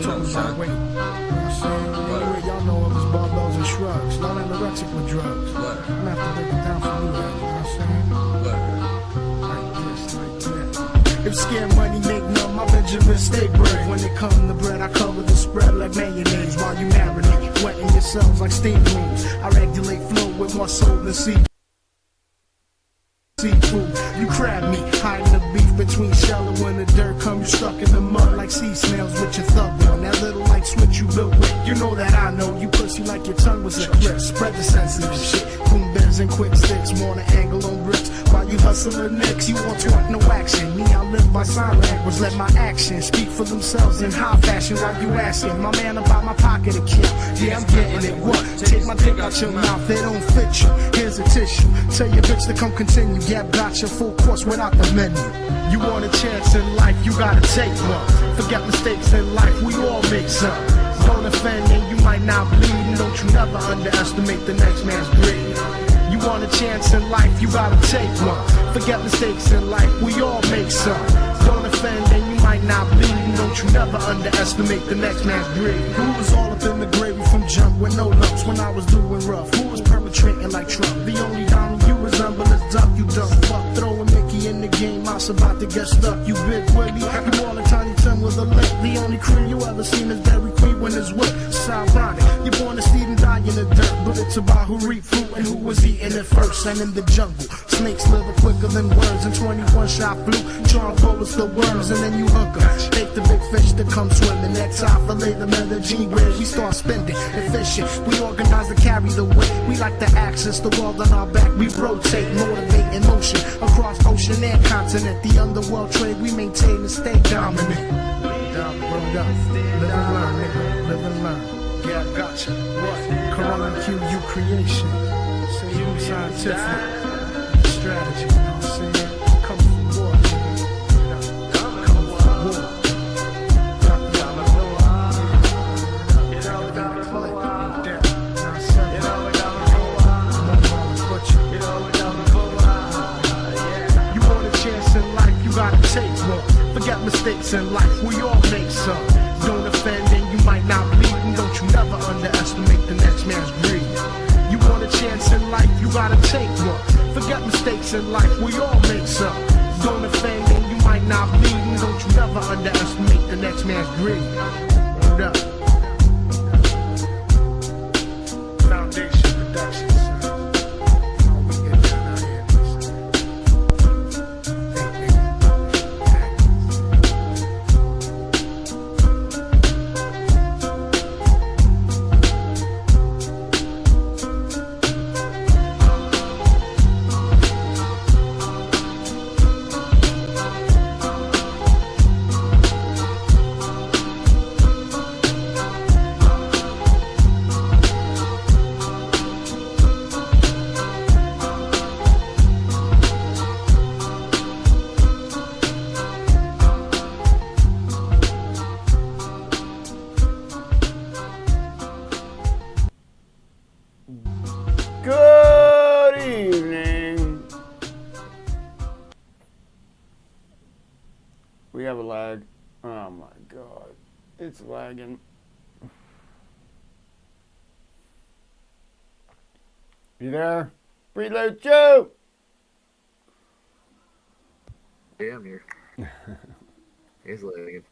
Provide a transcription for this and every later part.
talking about weight. You know what I'm saying? Anyway, y'all know of his barbells and shrugs. Not anorexic with drugs. I'm gonna have to break it down for you guys, you know what I'm saying? Like this, like that. If scared money make none, my Benjamin stay bread. When it come to bread, I cover the spread like mayonnaise while you marinate, wetting yourselves like steam rooms. I regulate flow with more soul than seafood. You crab meat, hiding the beef between shell and when the dirt come, you stuck in the mud like sea snails with your thug on. That little light switch you built with, you know that I know. You pussy like your tongue was a clip. Spread the sensitive shit, boom bends and quick sticks. Want an angle on bricks while you hustling nicks. You want to want no action, me I live by sign language. Let my actions speak for themselves in high fashion while you asking my man about my pocket account. Yeah, I'm getting it, what? Take my dick out your mouth, they don't fit you. Here's a tissue, tell your bitch to come continue. Yeah, got your full course without the menu. You want a chance in life, you gotta take one. Forget mistakes in life, we all make some. Don't offend and you might not bleed, and don't you never underestimate the next man's greed. You want a chance in life, you gotta take one. Forget mistakes in life, we all make some. Don't offend and you might not bleed, and don't you never underestimate the next man's greed. Who was all up in the gravy from jump with no lumps when I was doing rough? Who was perpetrating like Trump? The only diamond you resemble is duck, you dumb fuck. Throwing Mickey in the game, I was about to get stuck. You big Willie, you all a tiny Tim with a lip. The only cream you ever seen is Dairy Queen when it's whipped. It's ironic, you're born to steed and die in the dirt, but it's about who reaped fruit and who was eating it first. And in the jungle, snakes live quicker than words, and 21 shot flew. Charm bullets the worms, and then you hook 'em. Take the big fish that come swimming. That time for later Medellin, where we start spending and fishing. We organize to carry the weight. We like to access the world on our back. We rotate, motivate in motion across ocean and continent. The underworld trade we maintain and stay dominant. Live and learn, nigga. Live and learn. Yeah, I gotcha. What? Corona QU creation. Say you scientific strategy. You know what I'm saying? Come for war, nigga. Come for war. You want a chance in life, you gotta take one. Forget mistakes in life, we all make some. Don't offend and you might not bleed, and don't you never underestimate the next man's greed. You want a chance in life, you gotta take one. Forget mistakes in life, we all make some. Don't offend and you might not bleed, and don't you never underestimate the next man's greed. Hold up. Foundation Productions. Good evening. We have a lag. Oh my god. It's lagging. You there? Preload Joe! Yeah, I'm here. It's lagging.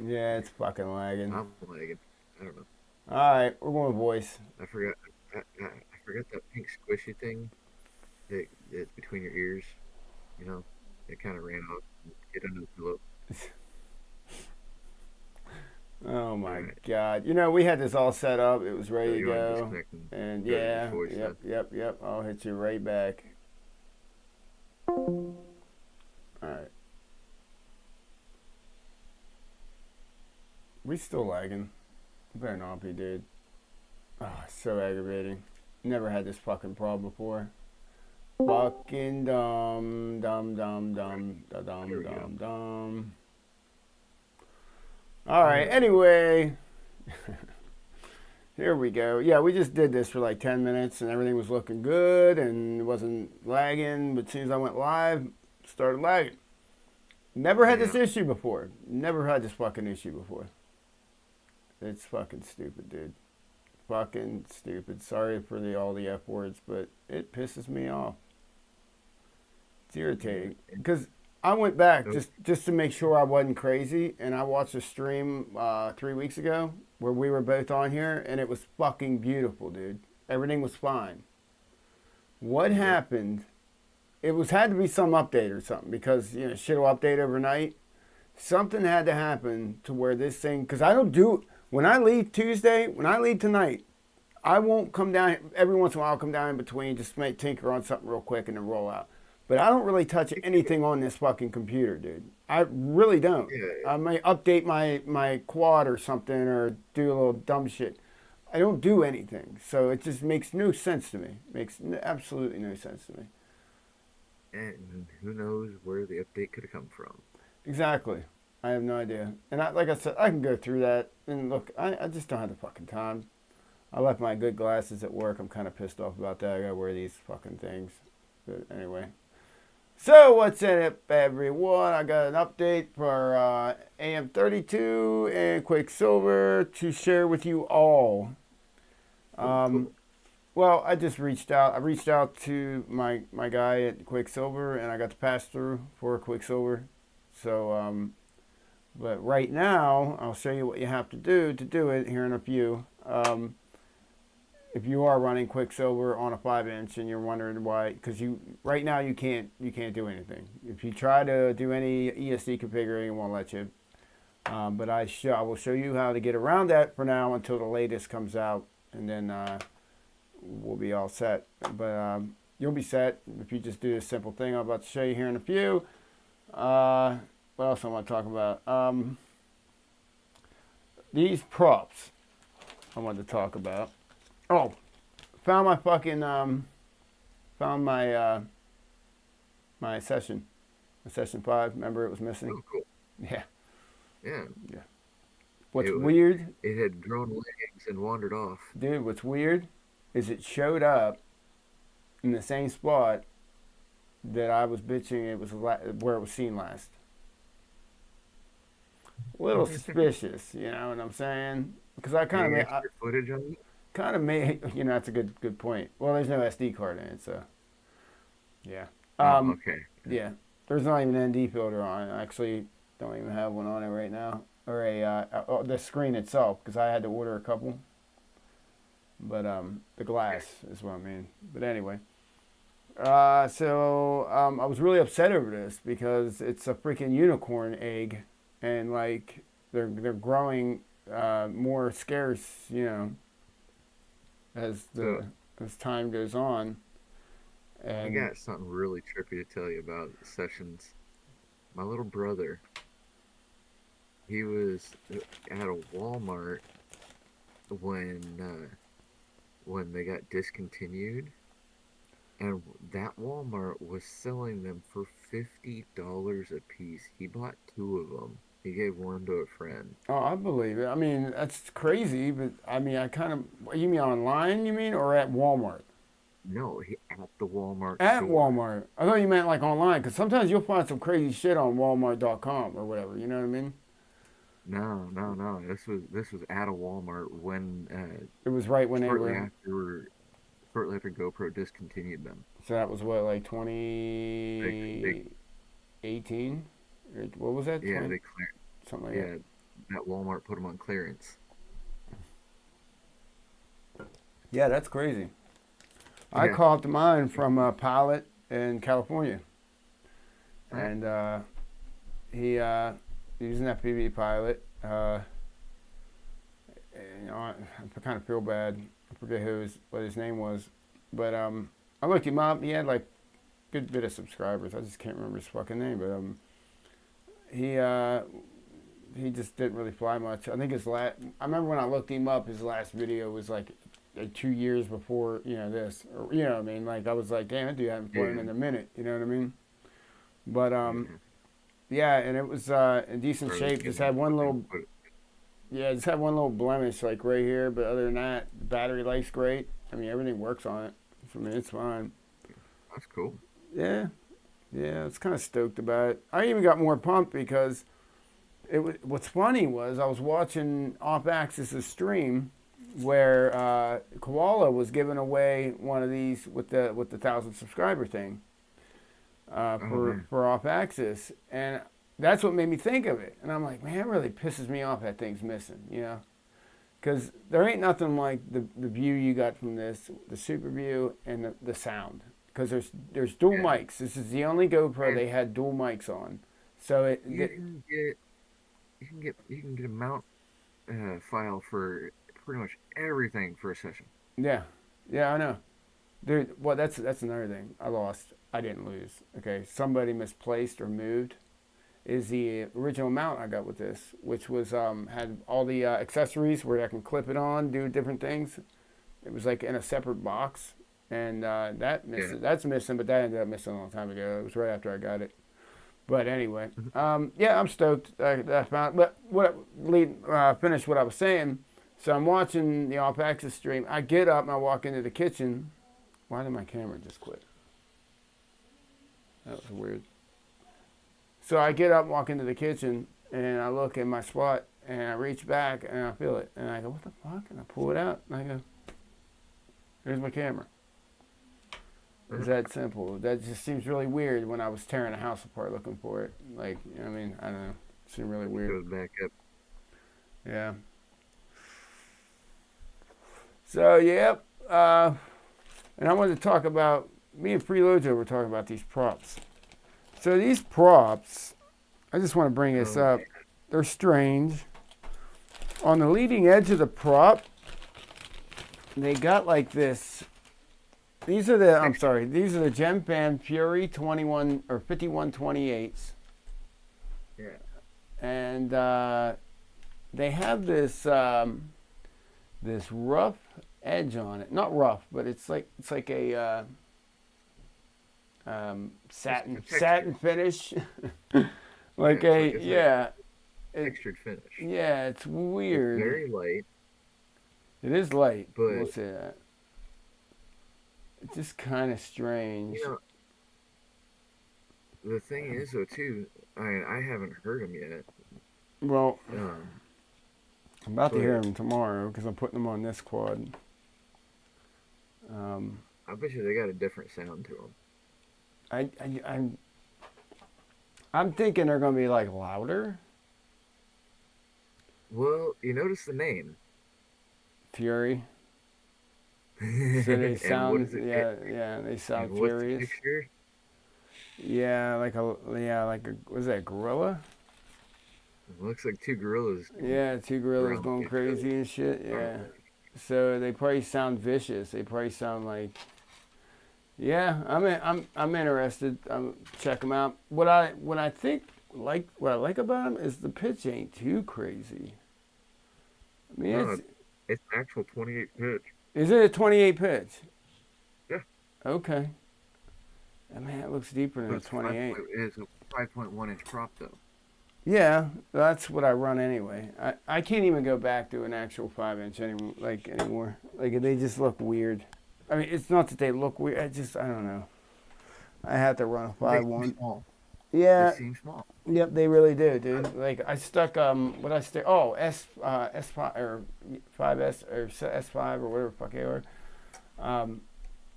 Yeah, it's fucking lagging. I'm lagging. I don't know. Alright, we're going with voice. I forgot that pink squishy thing that's between your ears. You know, it kind of ran off. Get under the pillow. Oh my god. You know, we had this all set up. It was ready to you wanna go. disconnect and And go to yeah, voice then? yep. I'll hit you right back. Alright. We still lagging. Better not be, dude. Oh, so aggravating. Never had this fucking problem before. Fucking dumb. Alright, anyway. Here we go. Yeah, we just did this for like 10 minutes and everything was looking good and it wasn't lagging. But as soon as I went live, it started lagging. Never had this issue before. Never had this fucking issue before. It's fucking stupid, dude. Fucking stupid. Sorry for all the F words, but it pisses me off. It's irritating because I went back just to make sure I wasn't crazy, and I watched a stream 3 weeks ago where we were both on here, and it was fucking beautiful, dude. Everything was fine. What happened? It had to be some update or something because shit will update overnight. Something had to happen to where this thing, because I don't do when I leave Tuesday, when I leave tonight, I won't come down. Every once in a while, I'll come down in between, just make tinker on something real quick and then roll out. But I don't really touch anything on this fucking computer, dude. I really don't. Yeah. I may update my quad or something or do a little dumb shit. I don't do anything. So it just makes no sense to me. Makes absolutely no sense to me. And who knows where the update could have come from. Exactly. I have no idea. And like I said, I can go through that. And look, I just don't have the fucking time. I left my good glasses at work. I'm kind of pissed off about that. I gotta wear these fucking things. But anyway. So what's in it, everyone? I got an update for Am32 and Quicksilver to share with you all. Well, I just reached out. I reached out to my guy at Quicksilver, and I got the pass through for Quicksilver. So, but right now, I'll show you what you have to do it here in a few. If you are running Quicksilver on a 5-inch and you're wondering why, because right now you can't do anything. If you try to do any ESD configuring, it won't let you. But I will show you how to get around that for now until the latest comes out, and then we'll be all set. But you'll be set if you just do this simple thing I'm about to show you here in a few. What else I want to talk about? These props I wanted to talk about. Oh, found my fucking found my my session 5. Remember it was missing? Oh, cool. Yeah. Yeah. What's weird? It had grown legs and wandered off. Dude, what's weird is it showed up in the same spot that I was bitching it was where it was seen last. A little suspicious, you know what I'm saying? Because I kind of made footage on it. Kind of made, that's a good point. Well, there's no SD card in it, so yeah. Okay. Yeah, there's not even an ND filter on it. I actually don't even have one on it right now, or the screen itself, because I had to order a couple. But the glass is what I mean. But anyway, so I was really upset over this because it's a freaking unicorn egg, and like they're growing more scarce, as time goes on. And I got something really trippy to tell you about sessions. My little brother, he was at a Walmart when they got discontinued, and that Walmart was selling them for $50 a piece. He bought 2 of them. He gave one to a friend. Oh, I believe it. I mean, that's crazy, but I mean, you mean online, you mean, or at Walmart? No, at the Walmart At store. Walmart. I thought you meant like online, because sometimes you'll find some crazy shit on Walmart.com or whatever, you know what I mean? No. This was at a Walmart when it was right when shortly after GoPro discontinued them. So that was what, like 2018? What was that? Yeah, 20? Something like that. That Walmart put them on clearance. Yeah, that's crazy. Yeah. I caught mine from a pilot in California, and he was an FPV pilot. I kind of feel bad. I forget what his name was, but I looked him up. He had like a good bit of subscribers. I just can't remember his fucking name, but he just didn't really fly much. I think I remember when I looked him up, his last video was like 2 years before this, or what I mean. Like I was like, damn, that dude hadn't flown in a minute. You know what I mean? But yeah, and it was in decent shape. Just had one little blemish like right here, but other than that, the battery life's great. I mean, everything works on it. I mean, it's fine. That's cool. Yeah, I was kind of stoked about it. I even got more pumped because What's funny was I was watching Off Axis's stream where Koala was giving away one of these with the 1,000 subscriber thing Oh man. for Off Axis, and that's what made me think of it. And I'm like, man, it really pisses me off that thing's missing, you know? Because there ain't nothing like the view you got from this, the super view, and the sound. Because there's dual Yeah. mics. This is the only GoPro And they had dual mics on. So you can get you can get a mount file for pretty much everything for a session. yeah, yeah, I know. Dude, well, that's another thing. I lost. I didn't lose. Okay, somebody misplaced or moved. Is the original mount I got with this, which was had all the accessories where I can clip it on, do different things. It was like in a separate box, and Yeah. that's missing. But that ended up missing a long time ago. It was right after I got it. But anyway, Mhm. yeah, I'm stoked that I found. But finish what I was saying. So I'm watching the Off Axis stream. I get up and I walk into the kitchen. Why did my camera just quit? That was weird. So I get up, walk into the kitchen, and I look in my spot, and I reach back, and I feel it, and I go, "What the fuck?" And I pull it out, and I go, "There's my camera." It's that simple. That just seems really weird when I was tearing a house apart looking for it. Like, I mean, I don't know. It seemed really It weird. goes back up. Yeah. So, yep. And I wanted to talk about, me and Freelojo were talking about these props. So these props, I just want to bring this Oh up. man. They're strange. On the leading edge of the prop, they got like this. These are the, I'm sorry, these are the Gemfan Fury 21 or 5128s. Yeah. And they have this this rough edge on it. Not rough, but it's like a satin texture. finish. Yeah, it's like yeah, a textured finish. yeah, it's It's weird. very light, It is light. We'll but say that. It's just kind of strange. you know the thing is though too. I haven't heard them yet. Well, Um, I'm about to hear but them tomorrow because I'm putting them on this quad. I bet you they got a different sound to them. I'm thinking they're gonna be like louder. Well, you notice the name, Fury. So they and what sound, is it? yeah, they And sound what's the furious. picture? Like a, was that gorilla? It looks like two gorillas Yeah, two gorillas around going each other. crazy and shit. Yeah. So they probably sound vicious. They probably sound like, yeah. I'm interested. Check them out. What I like about them is the pitch ain't too crazy. I mean, No, it's actual 28 pitch. is it a 28 pitch? Yeah, Okay. I mean, it looks deeper than but a 28. it's a 5.1 inch prop though. Yeah, that's what I run anyway. I can't even go back to an actual 5 inch anymore. Like they just look weird. I mean, it's not that they look weird. I don't know. I have to run a They five seem one. small. They Yeah, seem small. yep, they really do, dude. Like I stuck what I stick. Oh, S5 or 5S or S5 or whatever the fuck they are.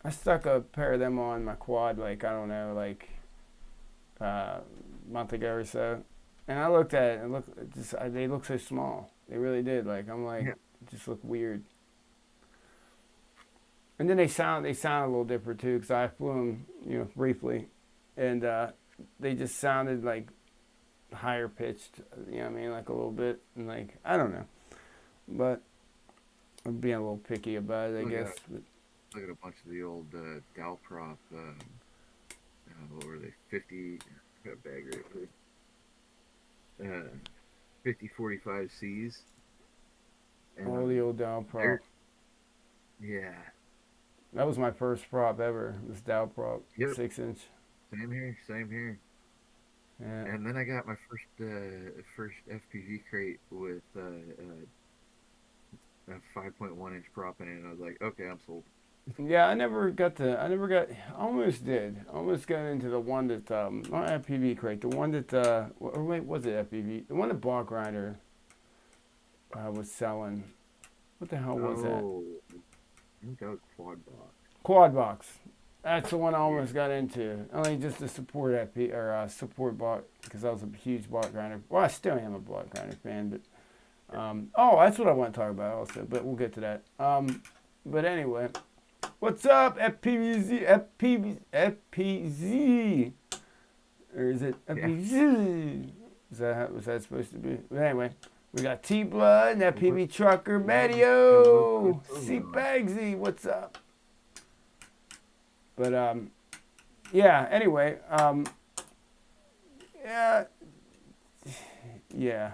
I stuck a pair of them on my quad. Like I don't know, like a month ago or so. And I looked at it and they look so small. They really did. Like I'm like, Yeah. it just look weird. And then they sound a little different too, because I flew them, briefly, and they just sounded like higher pitched. You know what I mean, like a little bit, and like I don't know, but I'm being a little picky about it, I Look guess. at But, look at a bunch of the old Dow prop. What were they? 50. Got a bag right here. 5045 C's. And all the old Dow prop. yeah. That was my first prop ever. This Dow prop, Yep. 6 inch. Same here. Same here. Yeah. And then I got my first FPV crate with a 5.1 inch prop in it, and I was like, okay, I'm sold. Yeah, I never got to. I never got. Almost did. Almost got into the one that not FPV crate. The one that or wait, was it FPV? The one that Block Grinder was selling. What the hell was that? Oh, I think that was quad box. Quad box. That's the one I Yeah. almost got into. Only just to support FP or support block because I was a huge Block Grinder. Well, I still am a Block Grinder fan, but oh, that's what I want to talk about also. But we'll get to that. But anyway. What's up, FPVZ? FPZ? Or is it FPZ? Is that how was that supposed to be? But anyway, we got T Blood and FPV Trucker Mario. C Bagsy, what's up? But yeah. Anyway, yeah, yeah.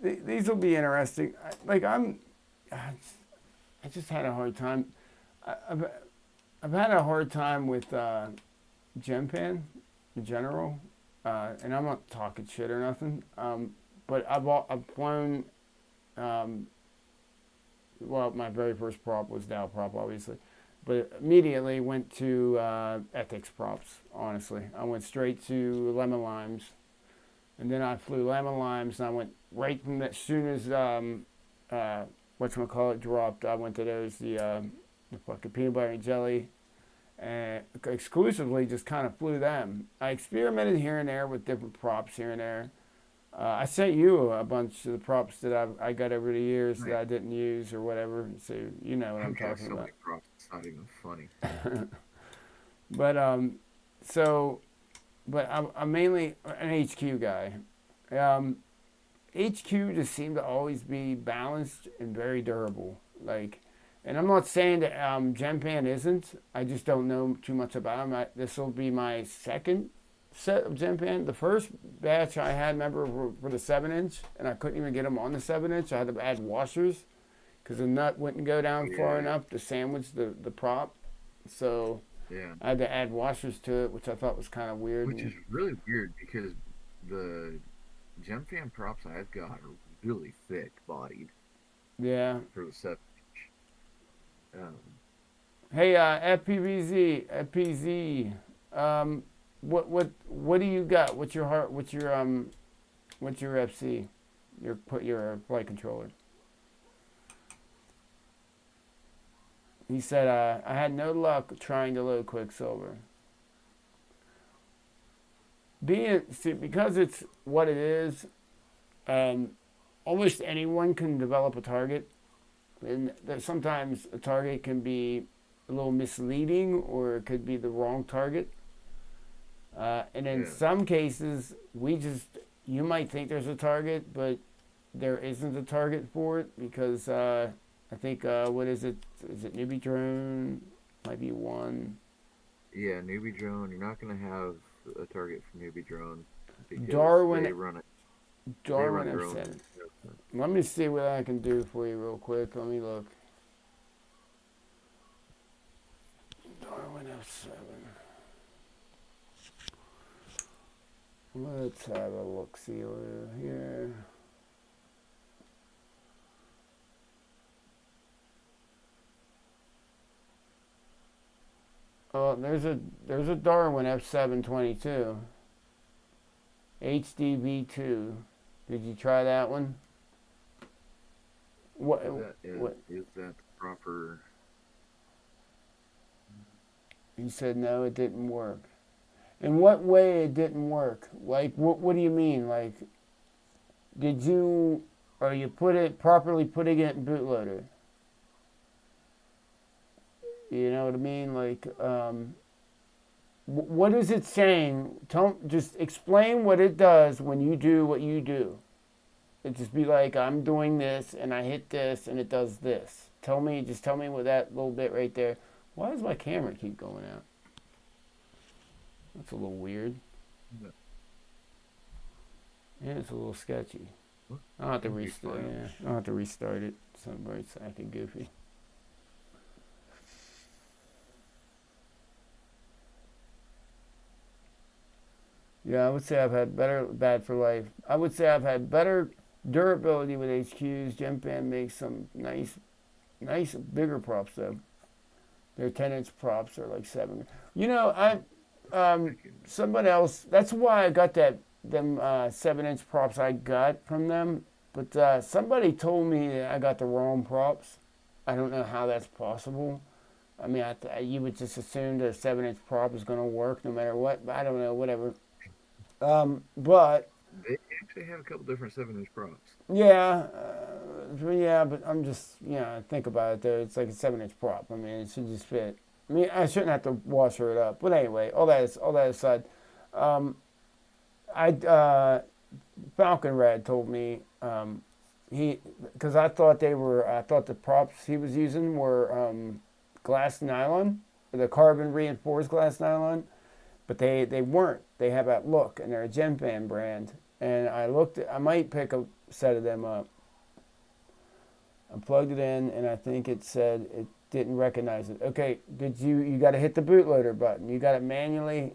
These will be interesting. I just had a hard time. I've had a hard time with Genpan in general, and I'm not talking shit or nothing. But I've flown. Well, my very first prop was Dow prop, obviously, but immediately went to ethics props. Honestly, I went straight to Lemon Limes, and then I flew Lemon Limes, and I went right from that. As soon as whatchamacallit dropped, I went to those, the fucking peanut butter and jelly, and exclusively just kind of flew them. I experimented here and there with different props here and there. I sent you a bunch of the props that I got over the years that I didn't use or whatever, so you know what I'm talking about. Many props, it's not even funny. But but I'm mainly an HQ guy. HQ just seemed to always be balanced and very durable. Like, and I'm not saying that Genpan isn't. I just don't know too much about them. This will be my second set of Genpan. The first batch I had, remember, for the 7-inch, and I couldn't even get them on the 7-inch. I had to add washers because the nut wouldn't go down far enough to sandwich the prop. So I had to add washers to it, which I thought was kind of weird. Which is really weird because the Genfan props I've got are really thick bodied. Yeah. For the 7-inch. Hey, FPVZ, what do you got? What's your heart? What's your FC? Your flight controller. He said, I had no luck trying to load Quicksilver. Because it's what it is, almost anyone can develop a target. And sometimes a target can be a little misleading or it could be the wrong target. And in some cases, you might think there's a target, but there isn't a target for it because I think, what is it? Is it Newbie Drone? Might be one. Yeah, Newbie Drone. You're not going to have a target for Newbie Drone. Darwin. They run it. Darwin F7. Let me see what I can do for you real quick. Let me look. Darwin F7. Let's have a look-see over here. Oh, there's a Darwin F722. HDV2. Did you try that one? Is that proper? He said no, it didn't work. In what way it didn't work? Like, what do you mean? Like, are you properly putting it in bootloader? You know what I mean? Like, what is it saying? Just explain what it does when you do what you do. It just be like, I'm doing this and I hit this and it does this. Just tell me what that little bit right there. Why does my camera keep going out? That's a little weird. Yeah, it's a little sketchy. I'll have to restart. Yeah, I'll have to restart it. Somebody's acting goofy. Yeah, I would say I've had bad for life. I would say I've had better durability with HQs. Genpan makes some nice Nice bigger props though. Their 10-inch props are like 7. You know, someone else. That's why I got them 7-inch props I got from them. But somebody told me that I got the wrong props. I don't know how that's possible. I mean, you would just assume that a 7-inch prop is going to work no matter what. But I don't know, whatever. But They actually have a couple different 7-inch props. yeah, but I'm just, think about it though. It's like a 7-inch prop. I mean, it should just fit. I mean, I shouldn't have to washer it up. But anyway, all that aside, Falcon Red told me because I thought the props he was using were glass nylon, the carbon reinforced glass nylon, but they weren't. They have that look, and they're a Gen Fan brand. And I might pick a set of them up. I plugged it in, and I think it said it didn't recognize it. Okay, you got to hit the bootloader button. You got to manually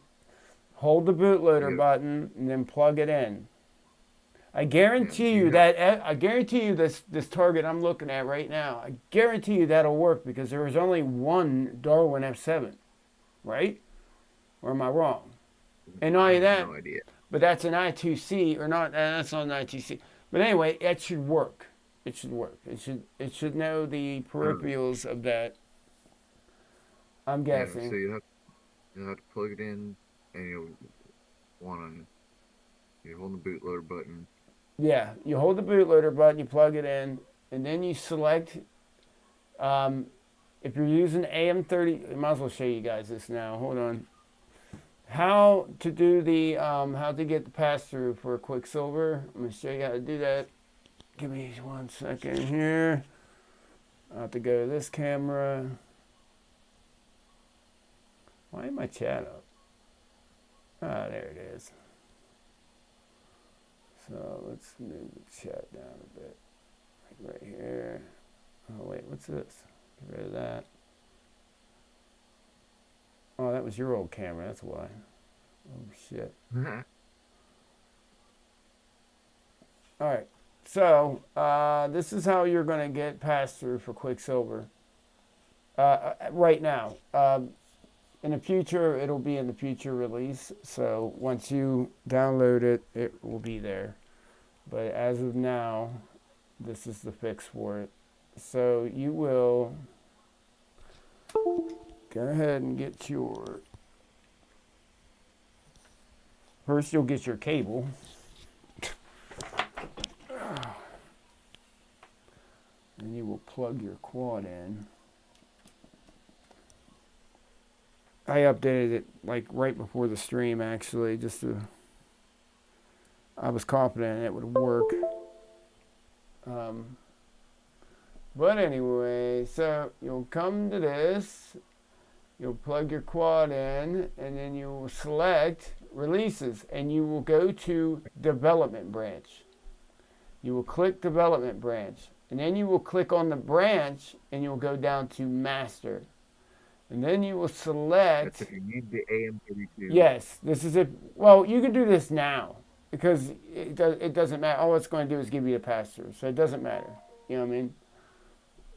hold the bootloader button and then plug it in. I guarantee you this target I'm looking at right now, I guarantee you that'll work because there was only one Darwin F7, right? Or am I wrong? And not only that, no idea. But that's an I2C or not? That's not an I2C. But anyway, it should work. It should work. It should know the peripherals of that. I'm guessing. So you'll have to plug it in, and you hold the bootloader button. Yeah, you hold the bootloader button, you plug it in, and then you select. If you're using Am30, I might as well show you guys this now. Hold on. How to do the how to get the pass through for Quicksilver. I'm gonna show you how to do that. Give me 1 second here. I have to go to this camera. Why ain't my chat up? Ah, there it is. So let's move the chat down a bit. Like right here. Oh wait, what's this? Get rid of that. Oh, that was your old camera, that's why. Oh shit. Alright. So, this is how you're going to get pass-through for Quicksilver. Right now. In the future, it'll be in the future release. So, once you download it, it will be there. But as of now, this is the fix for it. So, you will go ahead and get your... First, you'll get your cable. And you will plug your quad in. I updated it like right before the stream actually, I was confident it would work. But anyway, so you'll come to this, you'll plug your quad in, and then you will select releases, and you will go to development branch. You will click development branch. And then you will click on the branch and you'll go down to master. And then you will select. That's if you need the AM32. Yes, this is it. Well, you can do this now because it doesn't matter. All it's going to do is give you the pass through. So it doesn't matter. You know what I mean?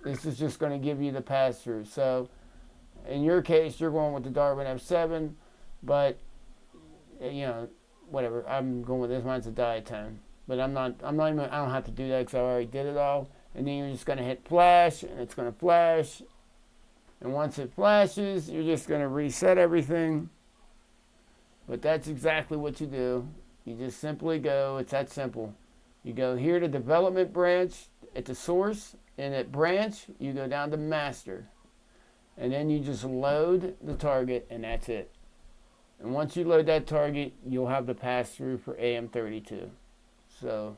This is just going to give you the pass through. So in your case, you're going with the Darwin F7, but whatever. I'm going with this. Mine's a diatone. But I don't have to do that because I already did it all. And then you're just going to hit flash, and it's going to flash. And once it flashes, you're just going to reset everything. But that's exactly what you do. You just simply go, it's that simple. You go here to development branch at the source, and at branch, you go down to master. And then you just load the target, and that's it. And once you load that target, you'll have the pass-through for AM32. So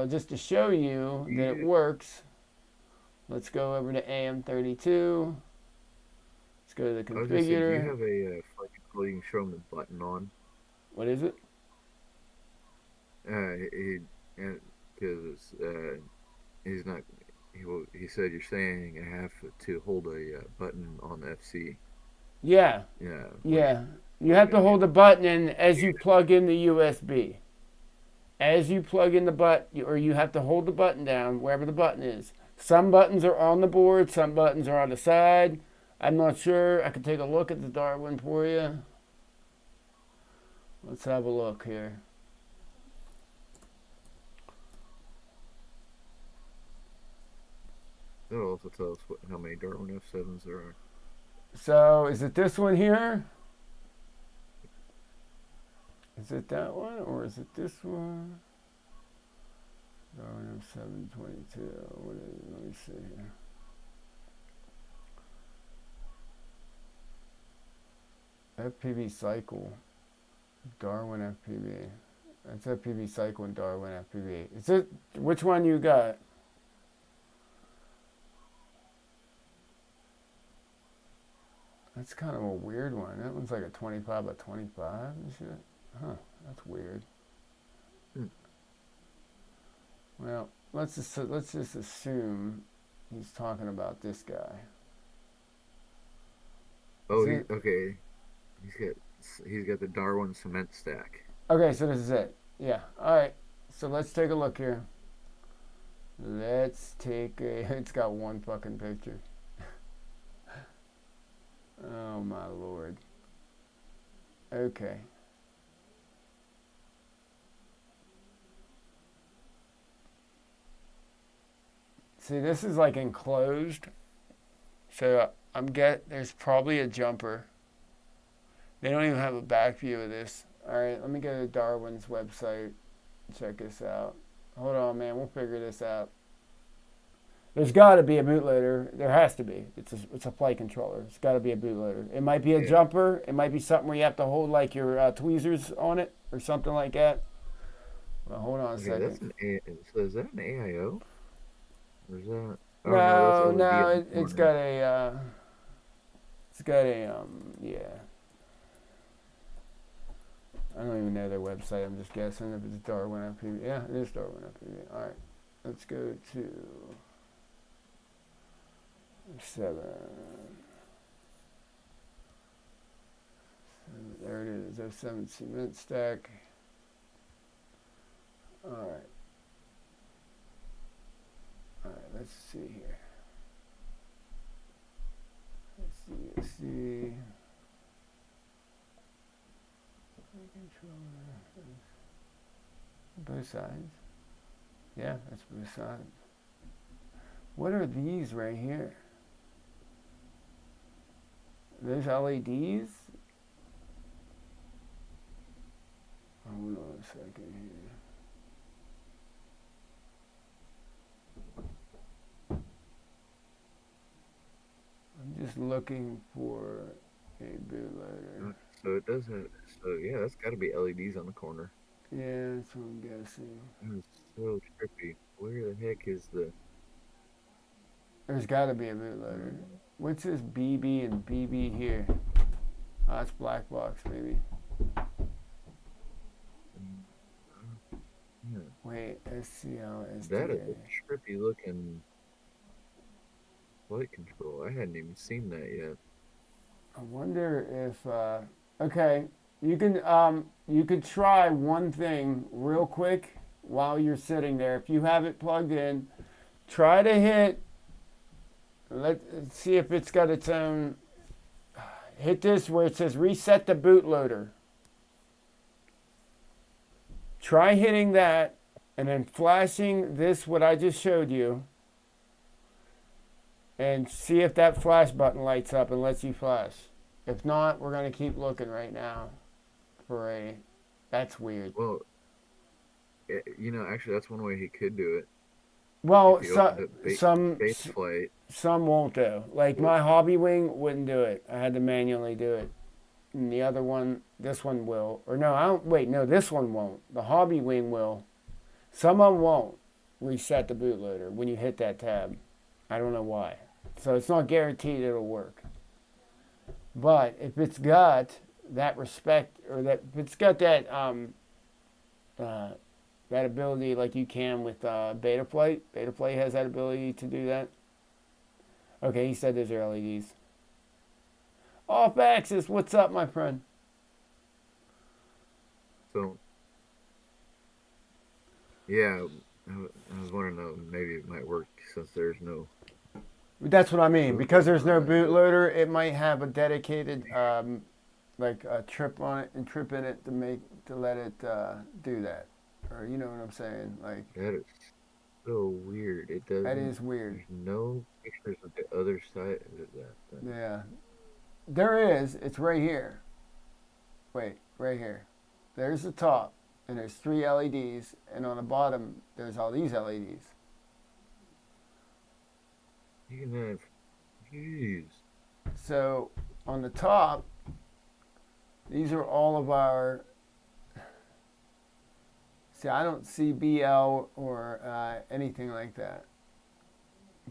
just to show you that it works, let's go over to AM32. Let's go to the configurator. Do you have a flight control you can show him the button on? What is it? Because he's not. He said you're saying I have to hold a button on the FC. Yeah. Yeah. Yeah. You have to hold the button in as you plug in the USB. As you plug in the button, or you have to hold the button down, wherever the button is, Some buttons are on the board, some buttons are on the side. I'm not sure. I can take a look at the Darwin for you. Let's have a look here. That'll also tell us how many Darwin F7s there are. So, is it this one here? Is it that one, or is it this one? Darwin F722. What is it? Let me see here. FPV Cycle. Darwin FPV. That's FPV Cycle and Darwin FPV. Is it, which one you got? That's kind of a weird one. That one's like a 25 by 25 and shit. Huh, that's weird. Well, let's just assume he's talking about this guy. Oh, okay. He's got the Darwin cement stack. Okay, so this is it. Yeah. All right. So let's take a look here. Let's take a. It's got one fucking picture. Oh my lord. Okay. See, this is like enclosed. So there's probably a jumper. They don't even have a back view of this. All right, let me go to Darwin's website. Check this out. Hold on, man. We'll figure this out. There's got to be a bootloader. There has to be. It's a flight controller. It's got to be a bootloader. It might be a jumper. It might be something where you have to hold like your tweezers on it or something like that. Well, hold on a second. So is that an AIO? Or is that? No, it's got a. Yeah. I don't even know their website. I'm just guessing if it's Darwin FPV. Yeah, it is Darwin FPV. All right, let's go to 7. There it is, F7 cement stack. All right. All right, let's see here. Let's see. Both sides. Yeah, that's both sides. What are these right here? Those LEDs? Hold on a second here. I'm just looking for a bootloader. So it does have. So yeah, that's got to be LEDs on the corner. Yeah, that's what I'm guessing. That's so trippy. Where the heck is the? There's got to be a bootloader. What's this BB and BB here? Oh, that's black box, maybe. Yeah. Wait, SCL, SDA. That is a trippy looking flight control. I hadn't even seen that yet. I wonder if okay, you can try one thing real quick while you're sitting there. If you have it plugged in, try to hit. Let's see if it's got its own. Hit this where it says reset the bootloader. Try hitting that and then flashing this, what I just showed you, and see if that flash button lights up and lets you flash. If not, we're going to keep looking right now for a... That's weird. Well, actually, that's one way he could do it. Well, some flight. Some won't do. Like my hobby wing wouldn't do it. I had to manually do it. And the other one, this one will. Or no, I don't. Wait, no, this one won't. The hobby wing will. Some of them won't reset the bootloader when you hit that tab. I don't know why. So it's not guaranteed it'll work. But if it's got that respect, or that if it's got that that ability like you can with Betaflight. Betaflight has that ability to do that. Okay, he said those are LEDs. Off axis, what's up, my friend? So, yeah, I was wondering though, maybe it might work since there's no That's what I mean. boot Because there's button no on it. But bootloader, it might have a dedicated like a trip on it and trip in it to let it do that, or you know what I'm saying? Like that is so weird. It that doesn't. is weird. There's no pictures of the other side of that thing. Yeah, there is. It's right here. Wait, right here. There's the top, and there's 3 LEDs, and on the bottom there's all these LEDs. You can have, jeez. So on the top, these are all of our. See, I don't see BL or anything like that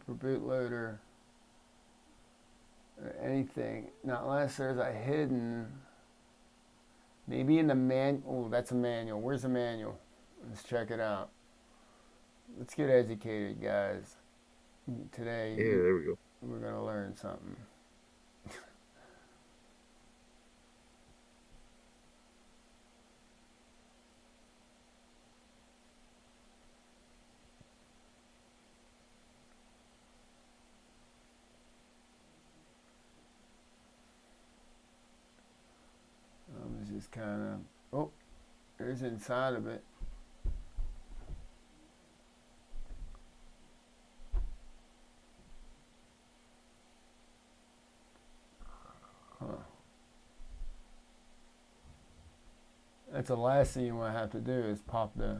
for bootloader or anything. Not unless there's a hidden. Maybe in the oh, that's a manual. Where's the manual? Let's check it out. Let's get educated, guys. Today, Yeah, there we go. we're going to learn something. It's just kind of, oh, there's inside of it. Huh. That's the last thing you want to have to do is pop the.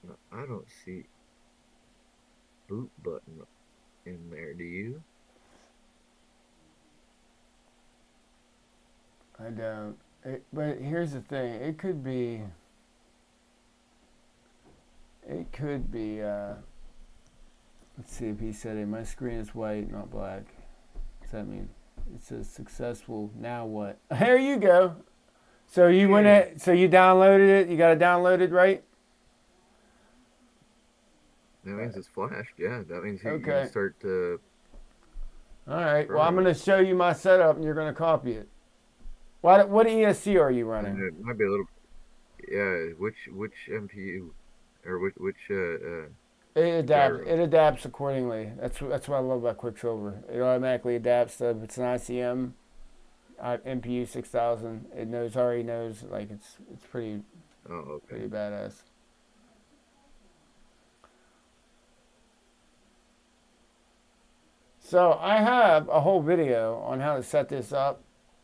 No, I don't see boot button in there. Do you? I don't. But here's the thing. It could be. It could be. Let's see if he said it. My screen is white, not black. What's that mean? It says successful. Now what? There you go. So you went it. So you downloaded it. You got it downloaded, right? That means it's flashed. Yeah, that means you Okay. can start to. All right. Well, I'm going to show you my setup, and you're going to copy it. What ESC are you running? It might be a little. Yeah, which MPU or which It adapts accordingly. That's what I love about Quicksilver. It automatically adapts to if it's an ICM, MPU 6000. It already knows. Like it's pretty pretty badass. So I have a whole video on how to set this up,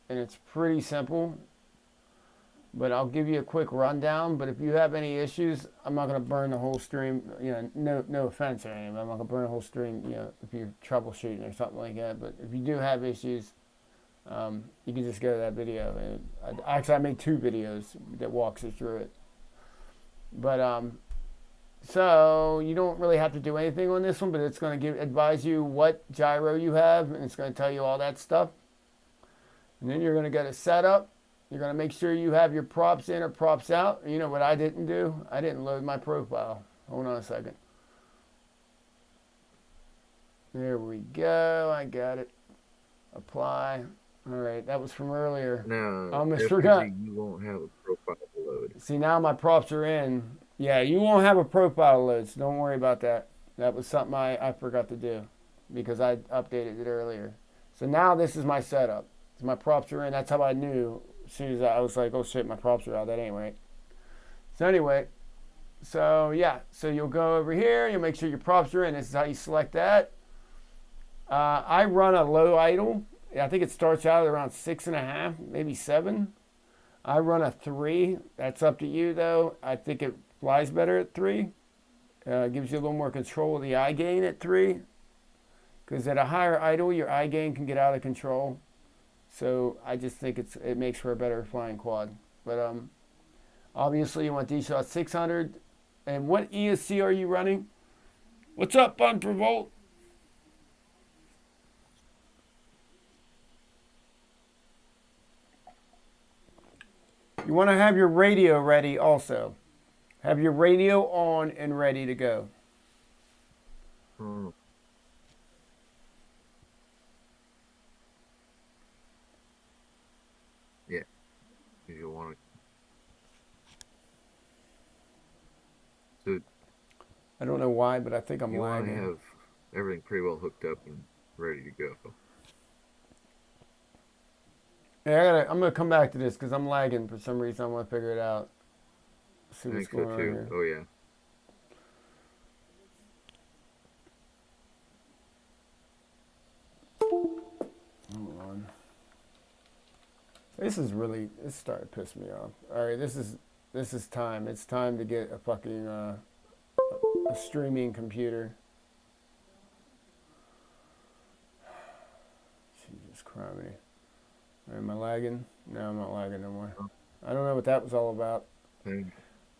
and it's pretty simple. But I'll give you a quick rundown. But if you have any issues, I'm not going to burn the whole stream. You know, no offense or anything. I'm not going to burn the whole stream. You know, if you're troubleshooting or something like that. But if you do have issues, you can just go to that video. And I made 2 videos that walks you through it. But so you don't really have to do anything on this one, but it's going to advise you what gyro you have, and it's going to tell you all that stuff. And then you're going to get a setup. You're going to make sure you have your props in or props out. You know what I didn't do? I didn't load my profile. Hold on a second. There we go. I got it. Apply. All right. That was from earlier. No, I almost forgot. You won't have a profile load. See, now my props are in. Yeah, you won't have a profile load, so don't worry about that. That was something I forgot to do because I updated it earlier. So now this is my setup. So my props are in. That's how I knew. As soon as I was like, oh shit, my props are out. That ain't right. So anyway, so yeah, so you'll go over here. You'll make sure your props are in. This is how you select that. I run a low idle. I think it starts out at around 6.5, maybe 7. I run a 3. That's up to you though. I think it flies better at 3. Gives you a little more control of the eye gain at 3. Because at a higher idle, your eye gain can get out of control. So I just think it makes for a better flying quad. But obviously you want D-Shot 600. And what ESC are you running? What's up, Bun per Volt? You want to have your radio ready also. Have your radio on and ready to go. Hmm. Yeah. You want to. So I don't know why, but I think I'm you want to lagging. have everything pretty well hooked up and ready to go. Yeah, I'm gonna come back to this because I'm lagging for some reason. I want to figure it out. See I what's think so going on too. here. Oh yeah. Hold on. This starting to piss me off. All right, this is time. It's time to get a fucking a streaming computer. Jesus Christ. Am I lagging? No, I'm not lagging no more. I don't know what that was all about.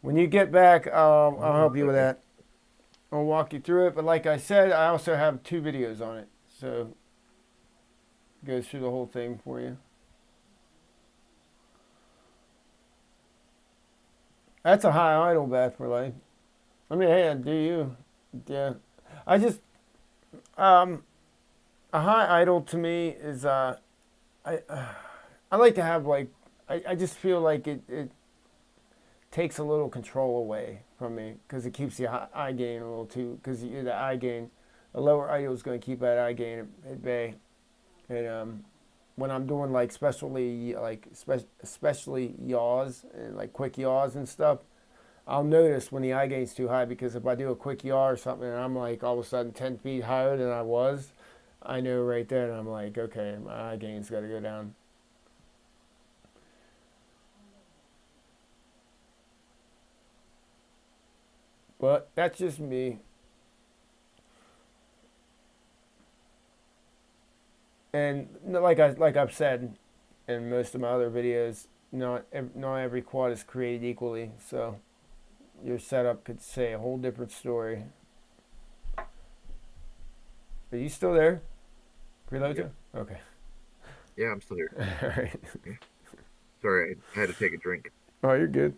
When you get back, I'll help you with that. I'll walk you through it. But like I said, I also have 2 videos on it. So it goes through the whole thing for you. That's a high idle bat for life. I mean, hey, do you? Yeah. I just, a high idle to me is, I like to have like, I just feel like it takes a little control away from me because it keeps the eye gain a little too, because the eye gain, a lower idle is going to keep that eye gain at bay. And when I'm doing like especially yaws and like quick yaws and stuff, I'll notice when the eye gain's too high, because if I do a quick yaw or something and I'm like all of a sudden 10 feet higher than I was, I know right there, and I'm like, okay, my eye gain's got to go down. But that's just me. And like I've said in most of my other videos, not every quad is created equally. So your setup could say a whole different story. Are you still there? Preload you? Okay. Yeah, I'm still here. All right. Sorry, I had to take a drink. Oh, you're good.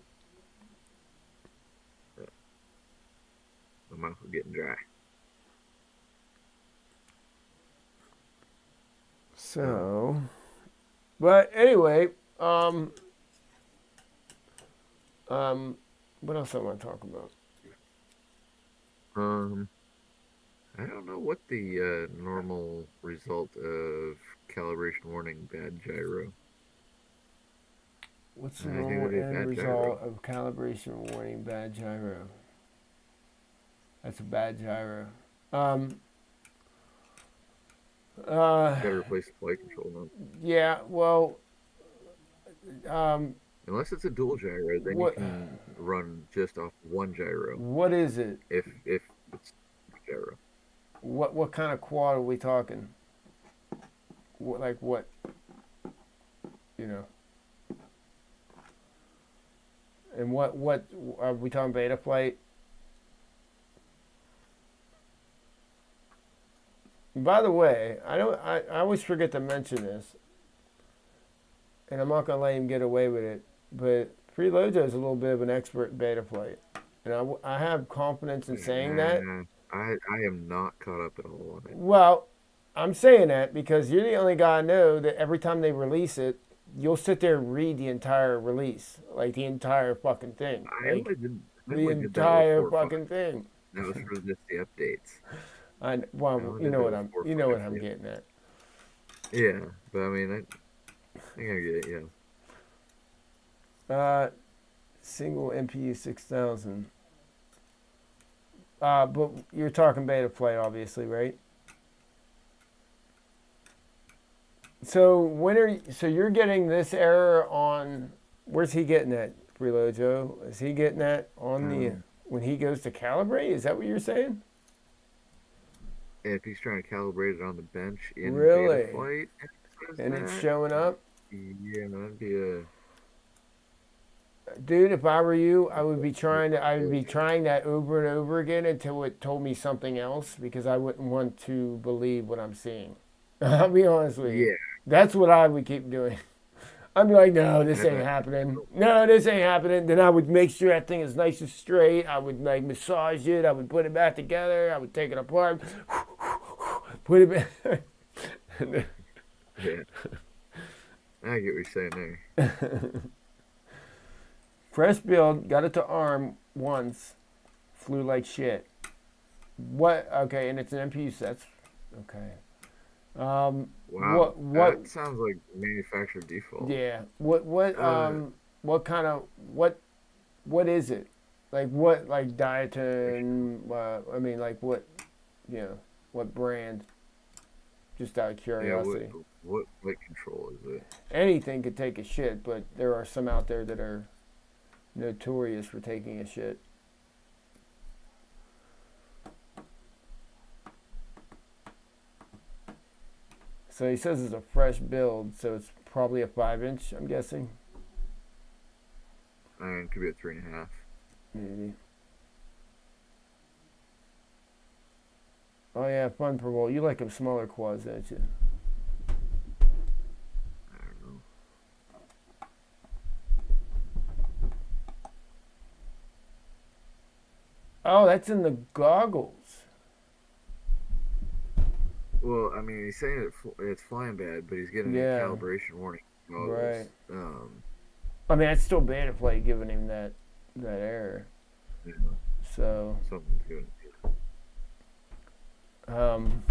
My mouth was getting dry. So, but anyway, what else I want to talk about? I don't know what the normal result of calibration warning bad gyro. What's the I think it normal would be end bad result gyro. of calibration warning bad gyro? That's a bad gyro. Gotta replace the flight control now. Yeah, well, Unless it's a dual gyro, then what you can run just off one gyro. what is it? If it's gyro. What kind of quad are we talking? What? You know. And what are we talking, beta flight? By the way, I always forget to mention this, and I'm not gonna let him get away with it. But Freelojo is a little bit of an expert in beta flight, and I have confidence in saying that. I am not caught up at all on it. Well, I'm saying that because you're the only guy I know that every time they release it, you'll sit there and read the entire release, like the entire fucking thing, I like only did the that with entire 4 or 5. fucking thing. That was for just the updates. Well, only you did know that what with I'm 4 or you know what 5, I'm yeah. getting at. Yeah, but I mean, I think I get it. Yeah. Single MPU 6000. But you're talking beta flight, obviously, right? So you're getting this error on, where's he getting that, Freelojo? Is he getting that on the when he goes to calibrate? Is that what you're saying? If he's trying to calibrate it on the bench in Really? beta flight, And it's showing up? Yeah, that'd be a. Dude, if I were you, I would be trying that over and over again until it told me something else, because I wouldn't want to believe what I'm seeing. I'll be honest with you. Yeah. That's what I would keep doing. I'd be like, no, this And ain't happening. No, this ain't happening. Then I would make sure that thing is nice and straight. I would like massage it. I would put it back together. I would take it apart, put it back. yeah, I get what you're saying there. Fresh build, got it to arm once, flew like shit. What? Okay, and it's an MPU, so that's okay. Wow, What? that sounds like manufacturer default. Yeah. Uh, What kind of what is it? Like what? Like Diaton? I mean, like what? You know, what brand? Just out of yeah, curiosity. what control is it? Anything could take a shit, but there are some out there that are notorious for taking a shit. So he says it's a fresh build, so it's probably a 5-inch, I'm guessing. And could be a 3.5. Maybe. Oh yeah, fun for Volt. You like them smaller quads, don't you? I don't know. Oh, that's in the goggles. Well, I mean, he's saying it's flying bad, but he's getting a Yeah, calibration warning goggles. right. I mean, that's still beta play giving him that error. You So, something's good. um,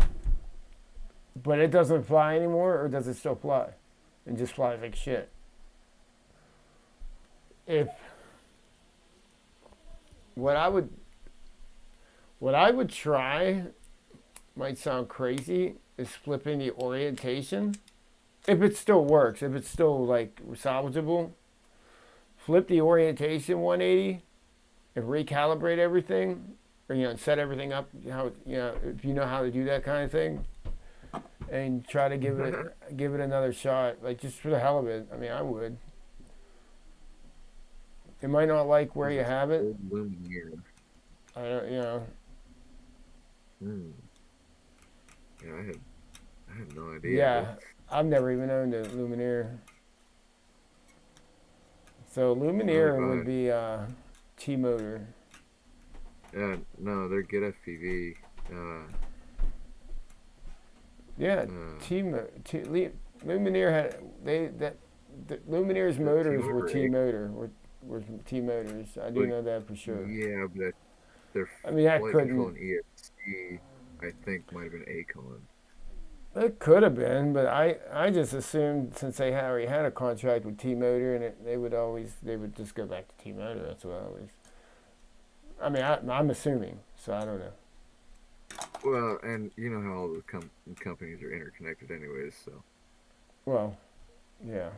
but it doesn't fly anymore, or does it still fly? And just flies like shit. If what I would try might sound crazy is flipping the orientation. If it still works, if it's still like salvageable, flip the orientation 180 and recalibrate everything, or set everything up how if you know how to do that kind of thing, and try to give it another shot, like just for the hell of it. I mean, I would. It might not like where you have it. Lumiere. I don't. Hmm. Yeah, I had no idea. Yeah, I've never even owned a Lumineer. So Lumineer would be T-motor. Yeah, no, they're good FPV. Yeah, Lumineer had the Lumineer's motors were were T-motors. I do know that for sure. Yeah, but their I mean, that flight control couldn't. and ESC, I think, might have been Acon. It could have been, but I just assumed since they already had a contract with T-motor, and they would just go back to T-motor. That's what I always. I mean, I'm assuming, so I don't know. Well, and you know how all the companies are interconnected, anyways. So. Well, yeah.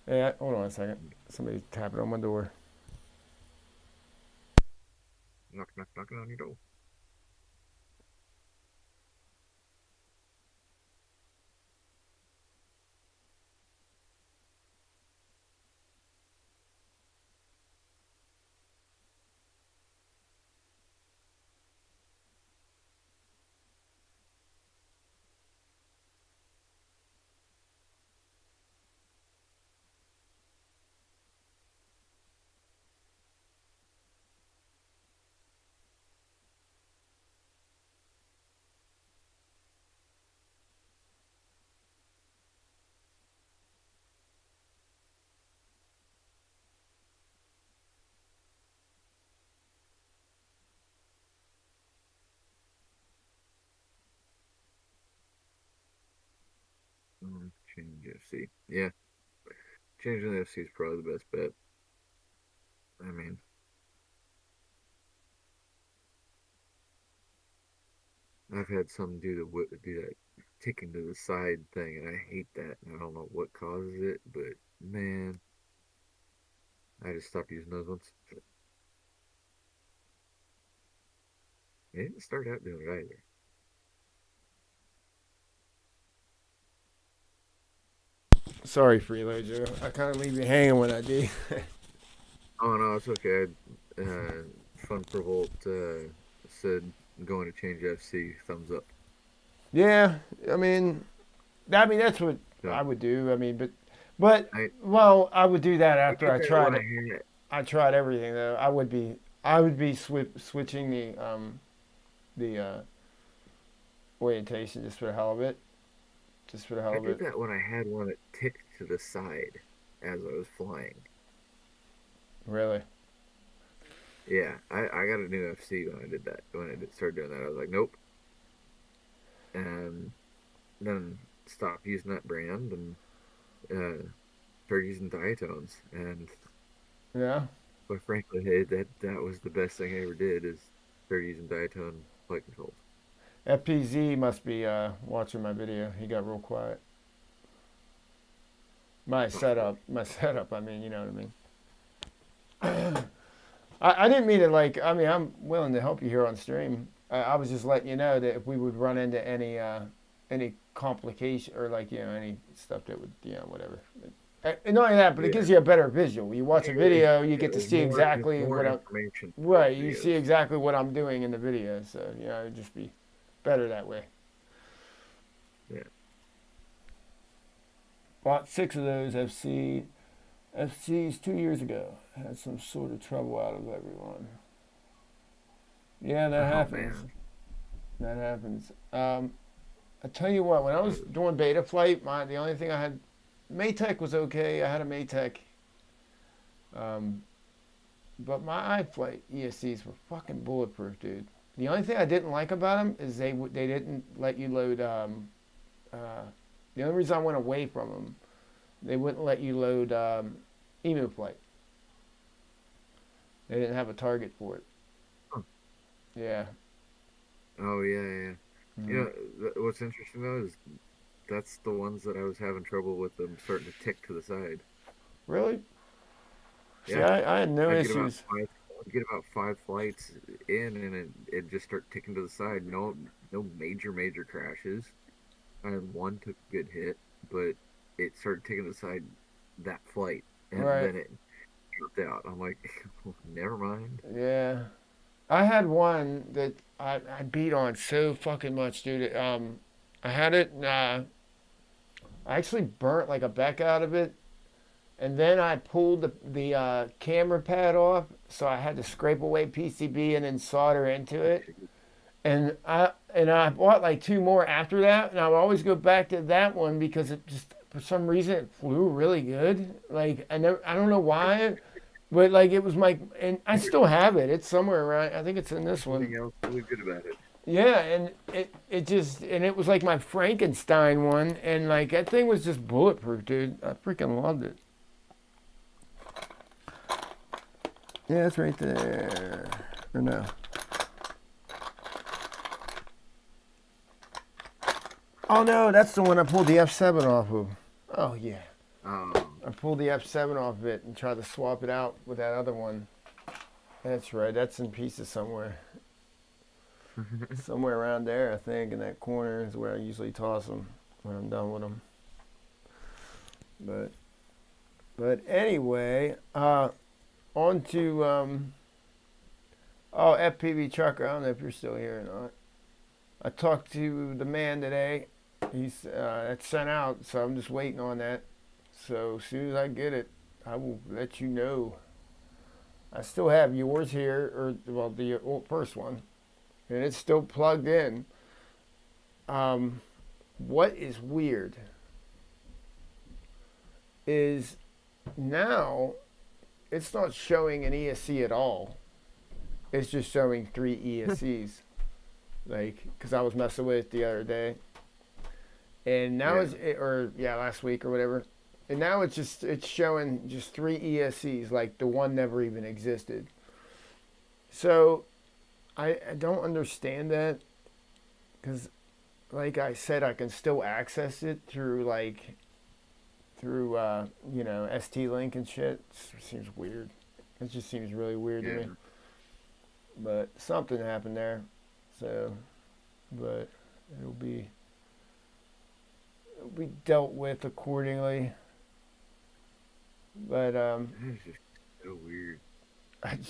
Hey, hold on a second. Somebody's tapping on my door. Knocking on your door. Change FC. Yeah, changing the FC is probably the best bet. I mean, I've had some do that ticking to the side thing, and I hate that. And I don't know what causes it, but man, I just stopped using those ones. It didn't start out doing it either. Sorry, Freelo Joe. I kind of leave you hanging when I do. Oh no, it's okay. Fun for Volt said going to change FC, thumbs up. Yeah, that's what So I would do. But I well, I would do that I after did I that when tried I it. had I tried everything though. I would be switching the orientation just for the hell of it. Just for the hell I of did it. that when I had one that ticked to the side as I was flying. Really. Yeah, I got a new FC when I did that. When I started doing that, I was like, nope. And then stopped using that brand and started using diatones. And Yeah. quite frankly, hey, that was the best thing I ever did is start using diatone flight controls. FPZ must be watching my video. He got real quiet. My Possibly. setup. My setup. You know what I mean. I didn't mean it like. I'm willing to help you here on stream. I was just letting you know that if we would run into any complication or like any stuff that would whatever. And not only that, but it gives Yeah. you a better visual. You watch a video, you get It to was see exactly more what I'm. information for Right, you see videos. exactly what I'm doing in the video, so it'd just be better that way. Yeah. Bought 6 of those FCs 2 years ago. Had some sort of trouble out of everyone. Yeah, that Oh happens. man. That happens. I tell you what, when I was doing beta flight, the only thing I had, Maytech was okay. I had a Maytech, um, but my iFlight ESCs were fucking bulletproof, dude. The only thing I didn't like about them is they didn't let you load. The only reason I went away from them, they wouldn't let you load Emu Flight. They didn't have a target for it. Huh. Yeah. Oh yeah, yeah. You Mm-hmm. know, what's interesting though is that's the ones that I was having trouble with them starting to tick to the side. Really? See, Yeah, I had no issues. I'd get about 5 flights in, and it just start ticking to the side. No major crashes. I had one took a good hit, but it started ticking to the side that flight, and Right. then it dropped out. I'm like, never mind. Yeah. I had one that I beat on so fucking much, dude. I had it. I actually burnt like a beck out of it, and then I pulled the camera pad off, so I had to scrape away PCB and then solder into it. And I bought like 2 more after that, and I would always go back to that one because it just for some reason it flew really good. Like I don't know why, but like it was and I still have it. It's somewhere around. I think it's in this one. Everything else really good about it. Yeah, and it was like my Frankenstein one, and like that thing was just bulletproof, dude. I freaking loved it. Yeah, it's right there. Or no? Oh no, that's the one I pulled the F7 off of. Oh yeah, Um, I pulled the F7 off of it and tried to swap it out with that other one. That's right. That's in pieces somewhere. Somewhere around there, I think, in that corner is where I usually toss them when I'm done with them. But anyway, on to FPV trucker. I don't know if you're still here or not. I talked to the man today. He's it's sent out, so I'm just waiting on that. So as soon as I get it, I will let you know. I still have yours here, or well, the first one, and it's still plugged in. What is weird is now it's not showing an ESC at all. It's just showing 3 ESCs. Like, because I was messing with it the other day. And now last week or whatever. And now it's showing just 3 ESCs, like the one never even existed. So I don't understand that because, like I said, I can still access it through ST Link and shit. It seems weird. It just seems really weird to yeah. me. But something happened there. So, but it'll be dealt with accordingly. But It's just so weird.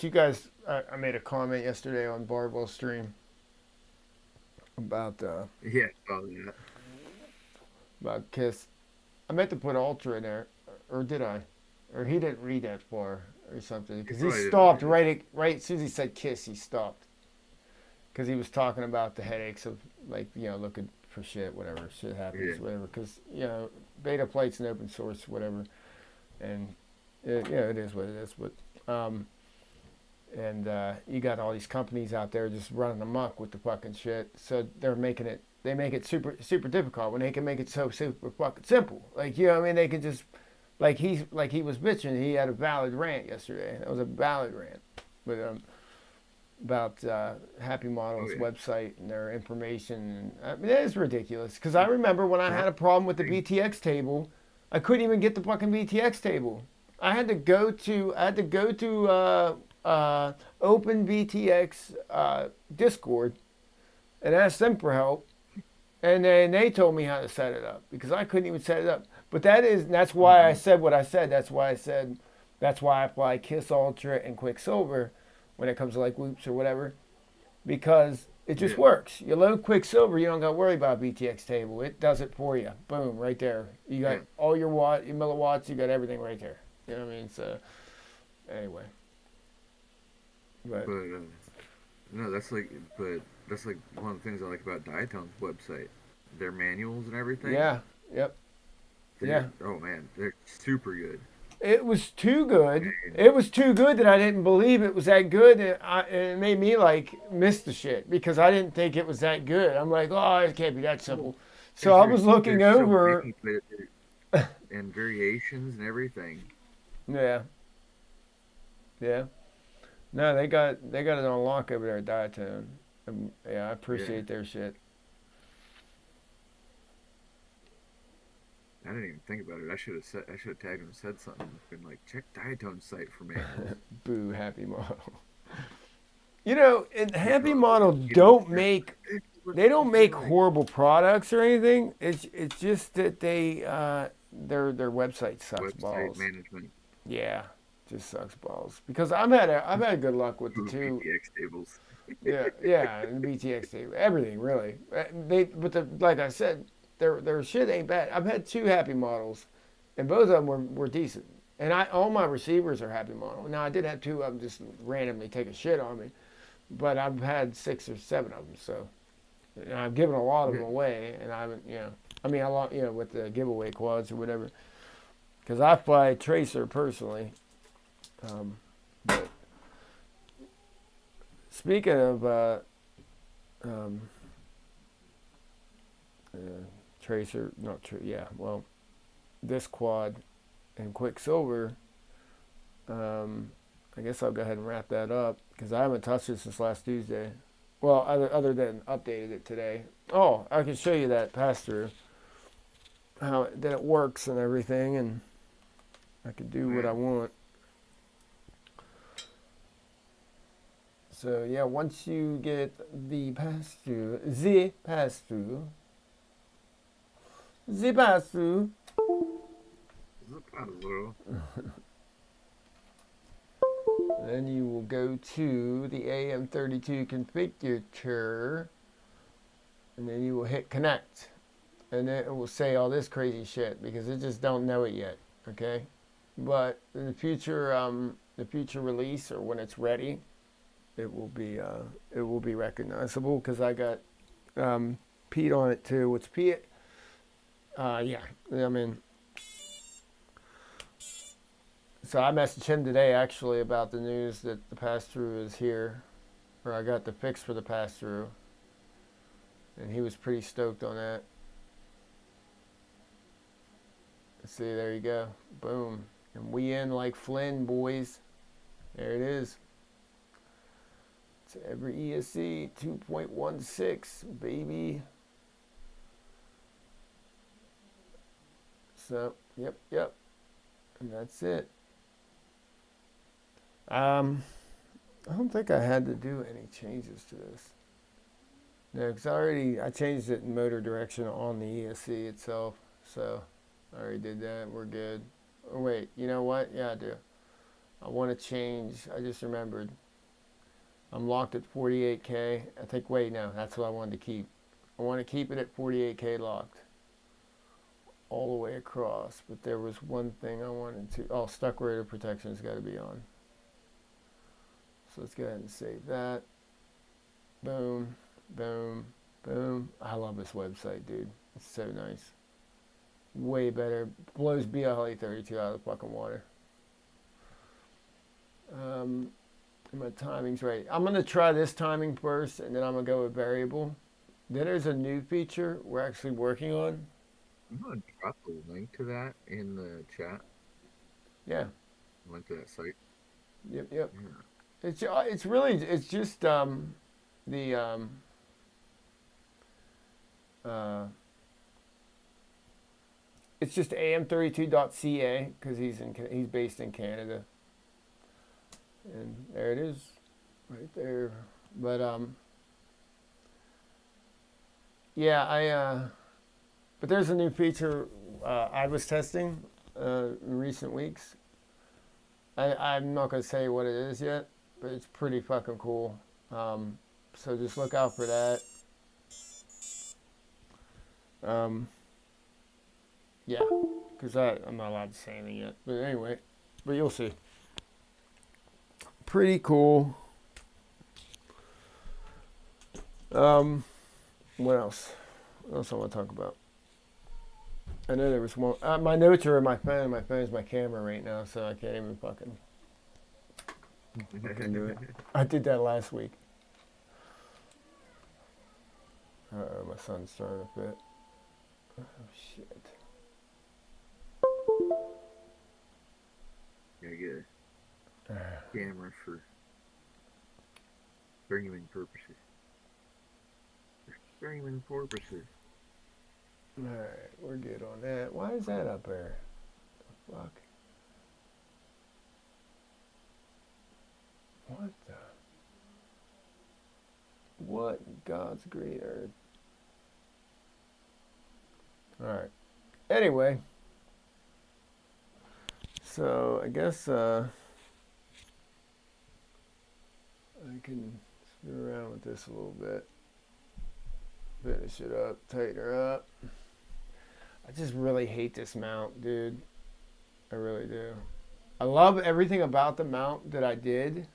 you guys, I made a comment yesterday on Barbell Stream. about Yeah, I saw that. Kiss. I meant to put Ultra in there, or did I? Or he didn't read that far or something You because he probably didn't stopped read it. right as soon as he said Kiss, he stopped because he was talking about the headaches of like looking for shit, whatever shit Yeah. happens, whatever. Because beta plate's an open source, whatever, and it is what it is. But and you got all these companies out there just running amok with the fucking shit. So they make it super difficult when they can make it so super fucking simple. Like what I mean, they can just like he was bitching. He had a valid rant yesterday. That was a valid rant, but about Happy Oh Models yeah. website and their information. I mean, that is ridiculous. Because I remember when I Well, had a problem with the thing- BTX table, I couldn't even get the fucking BTX table. I had to go to Open BTX Discord and ask them for help, and then they told me how to set it up because I couldn't even set it up. But that's why I Mhm. said what I said. That's why I apply Kiss Ultra and Quicksilver when it comes to like whoops or whatever because it just Yeah. works. You load Quicksilver, you don't got to worry about BTX table. It does it for you. Boom, right there. You got Yeah. all your milliwatts. You got everything right there. You know what I mean? So anyway, but But no, that's like one of the things I like about Diatone's website. Their manuals and everything. yeah, yep, yeah. Oh man, they're super good. It was too good. And It was too good that I didn't believe it was that good, and it made me like miss the shit because I didn't think it was that good. I'm like, oh, it can't be that well, simple. So because I was looking there's so over. many, and variations and everything. Yeah, yeah. No, they got it on lock over there at Diatone. Yeah, I Yeah. appreciate their shit. I didn't even think about it. I should have tagged him and said something. Been like, check Diatone's site for manuals. Boo, Happy Model. And He's Happy probably Model he don't care. they don't What's make doing? horrible products or anything. It's just that their website sucks Website balls. management, Yeah, just sucks balls. Because I've had good luck with the two. PTX tables. Yeah, yeah, and the BTX table, everything really. Like I said, their shit ain't bad. I've had two Happy Models, and both of them were decent. And all my receivers are Happy Model. Now I did have two of them just randomly take a shit on me, but I've had 6 or 7 of them. So and I've given a lot of Yeah. them away, and I haven't, I mean, a lot, with the giveaway quads or whatever. Because I fly Tracer personally. But speaking of um, uh, Tracer, not true, yeah, well, this quad and Quicksilver, I guess I'll go ahead and wrap that up because I haven't touched it since last Tuesday. Well, other than updated it today. Oh, I can show you that pass through, how that it works and everything, and I can do what Yeah. I want. So yeah, once you get the pass through, the pass through, Zip-a-zoo. then you will go to the AM32 configurator, and then you will hit connect, and then it will say all this crazy shit because it just don't know it yet. Okay, but in the future release or when it's ready, it will be recognizable because I got Pete on it too. What's Pete? Yeah, I mean, so I messaged him today actually about the news that the pass through is here, or I got the fix for the pass through, and he was pretty stoked on that. See, there you go, boom, and we in like Flynn, boys. There it is. It's every ESC 2.16, baby. So, yep, and that's it. I don't think I had to do any changes to this. No, because I changed it in motor direction on the ESC itself. So I already did that. We're good. Oh wait, you know what? Yeah, I do. I want to change. I just remembered. I'm locked at 48K. I think. Wait, no, that's what I wanted to keep. I want to keep it at 48K locked all the way across. But there was one thing I wanted to. Oh, stuck rotor protection's got to be on. So let's go ahead and save that. Boom, boom, boom. I love this website, dude. It's so nice. Way better. Blows BLA32 out of the fucking water. My timing's right. I'm going to try this timing first, and then I'm going to go with variable. Then there's a new feature we're actually working on. I'm going to drop a link to that in the chat. Yeah. Link to that site. Yep, yep. Yeah. It's really, it's just it's just am32.ca because he's based in Canada. And there it is, right there. But yeah, but there's a new feature I was testing in recent weeks. I'm not gonna say what it is yet, but it's pretty fucking cool. So just look out for that. Yeah, because I'm not allowed to say anything yet. But anyway, but you'll see. Pretty cool. What else? What else I want to talk about? I know there was one. My notes are in my phone. My phone's my camera right now, so I can't even fucking do it. I did that last week. Uh-oh, my son's throwing a fit. Oh, shit. Gotta get a camera for streaming purposes. For streaming purposes. Alright, we're good on that. Why is that up there? The fuck? What in God's great earth? Alright. Anyway. So, I guess, I can screw around with this a little bit. Finish it up, tighten her up. I just really hate this mount, dude. I really do. I love everything about the mount that I did.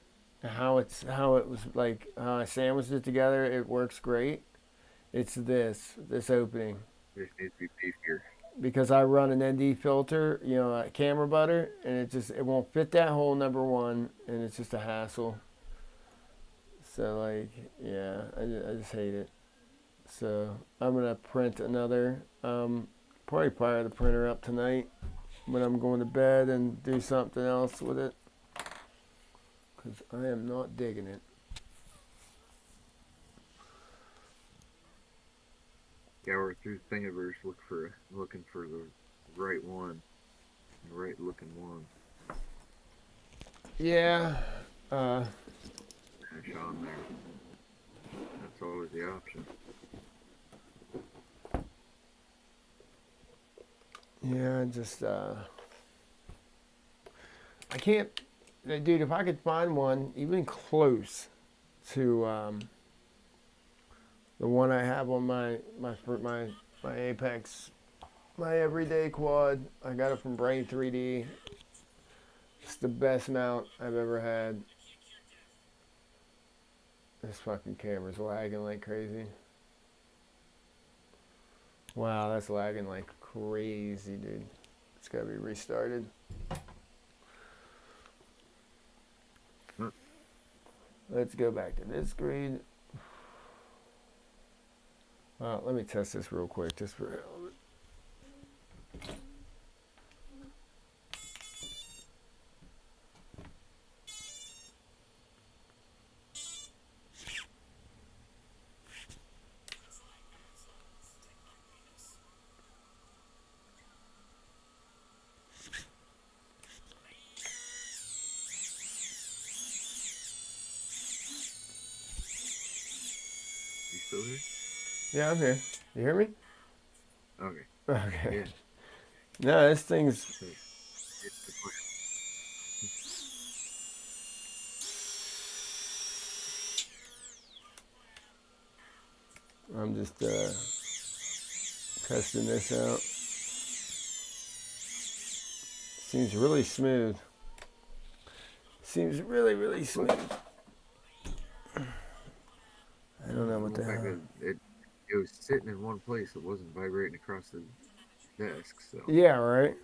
And how it was like, how I sandwiched it together. It works great. It's this opening. It needs to be beefier. Because I run an ND filter, you know, a camera butter, and it won't fit that hole, number one, and it's just a hassle. So, like, yeah, I just hate it. So, I'm going to print another, probably fire the printer up tonight when I'm going to bed and do something else with it. Because I am not digging it. Yeah, we're through Thingiverse looking for the right one. The right looking one. Yeah. Finish on there. That's always the option. Yeah, just, I can't, dude, if I could find one even close to, the one I have on my Apex, my everyday quad, I got it from Brain 3D. It's the best mount I've ever had. This fucking camera's lagging like crazy. Wow, that's lagging like crazy, dude. It's gotta be restarted. Let's go back to this screen. Let me test this real quick, just for. You still here? Yeah, I'm here. You hear me? Okay. Okay. Yeah. No, this thing's. I'm just testing this out. Seems really smooth. Seems really, really smooth. I don't know what the hell. It was sitting in one place. It wasn't vibrating across the desk. So Yeah, right.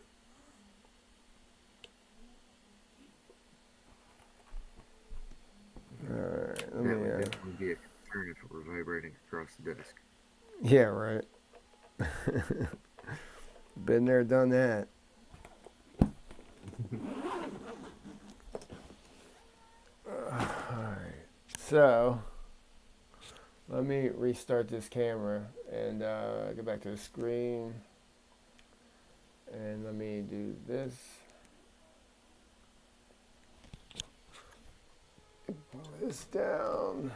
Alright, that would definitely be a concern if it were vibrating across the desk. Yeah, right. Been there, done that. Alright, so let me restart this camera and go back to the screen. And let me do this. Pull this down.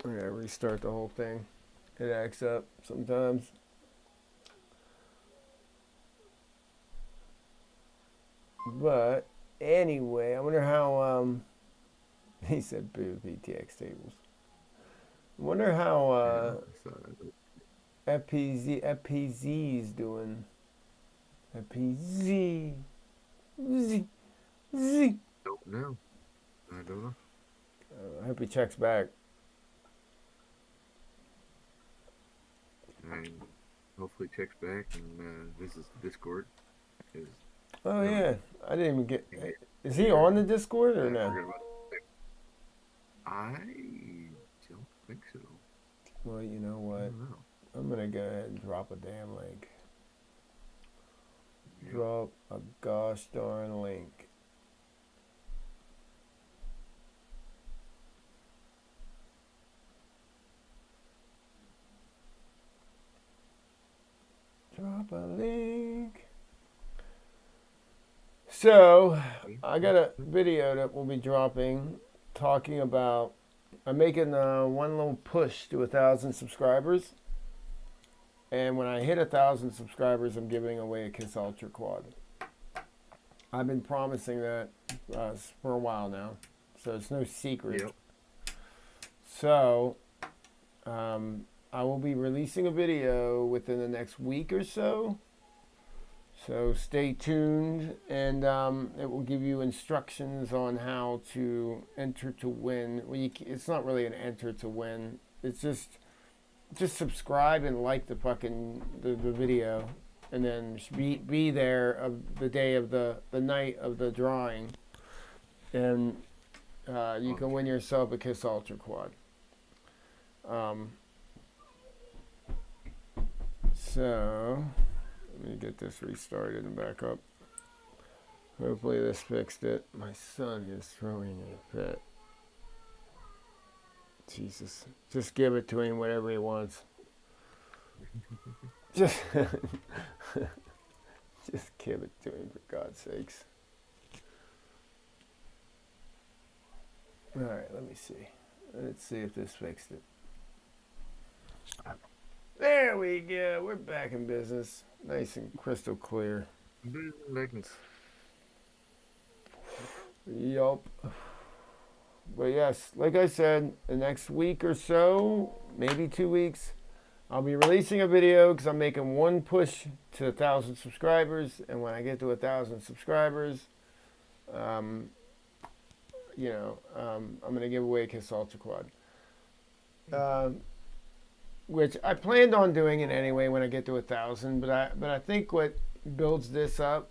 I gotta restart the whole thing. It acts up sometimes. But anyway, I wonder how he said boo VTX tables. I wonder how FPZ's doing. FPZ. Z. Don't know. I don't know. I hope he checks back. And hopefully checks back and visits the Discord. Oh yeah, I didn't even get. Is he on the Discord or no? I don't think so. Well, you know what? I'm gonna go ahead and drop a damn link. Drop a gosh darn link. Drop a link. So, I got a video that we'll be dropping talking about, I'm making one little push to 1,000 subscribers. And when I hit 1,000 subscribers, I'm giving away a Kiss Ultra Quad. I've been promising that for a while now, so it's no secret. Yep. So, I will be releasing a video within the next week or so. So stay tuned, and it will give you instructions on how to enter to win. Well, it's not really an enter to win. It's just subscribe and like the fucking the video, and then be there of the day of the night of the drawing, and you can win yourself a Kiss Ultra Quad. So let me get this restarted and back up. Hopefully this fixed it. My son is throwing a fit. Jesus. Just give it to him whatever he wants. Just give it to him, for God's sakes. Alright, let me see. Let's see if this fixed it. There we go. We're back in business. Nice and crystal clear. Yup. But yes, like I said, the next week or so, maybe 2 weeks, I'll be releasing a video because I'm making one push to 1,000 subscribers. And when I get to 1,000 subscribers, I'm going to give away a Kiss Ultra Quad. Which I planned on doing it anyway when I get to 1,000, but I think what builds this up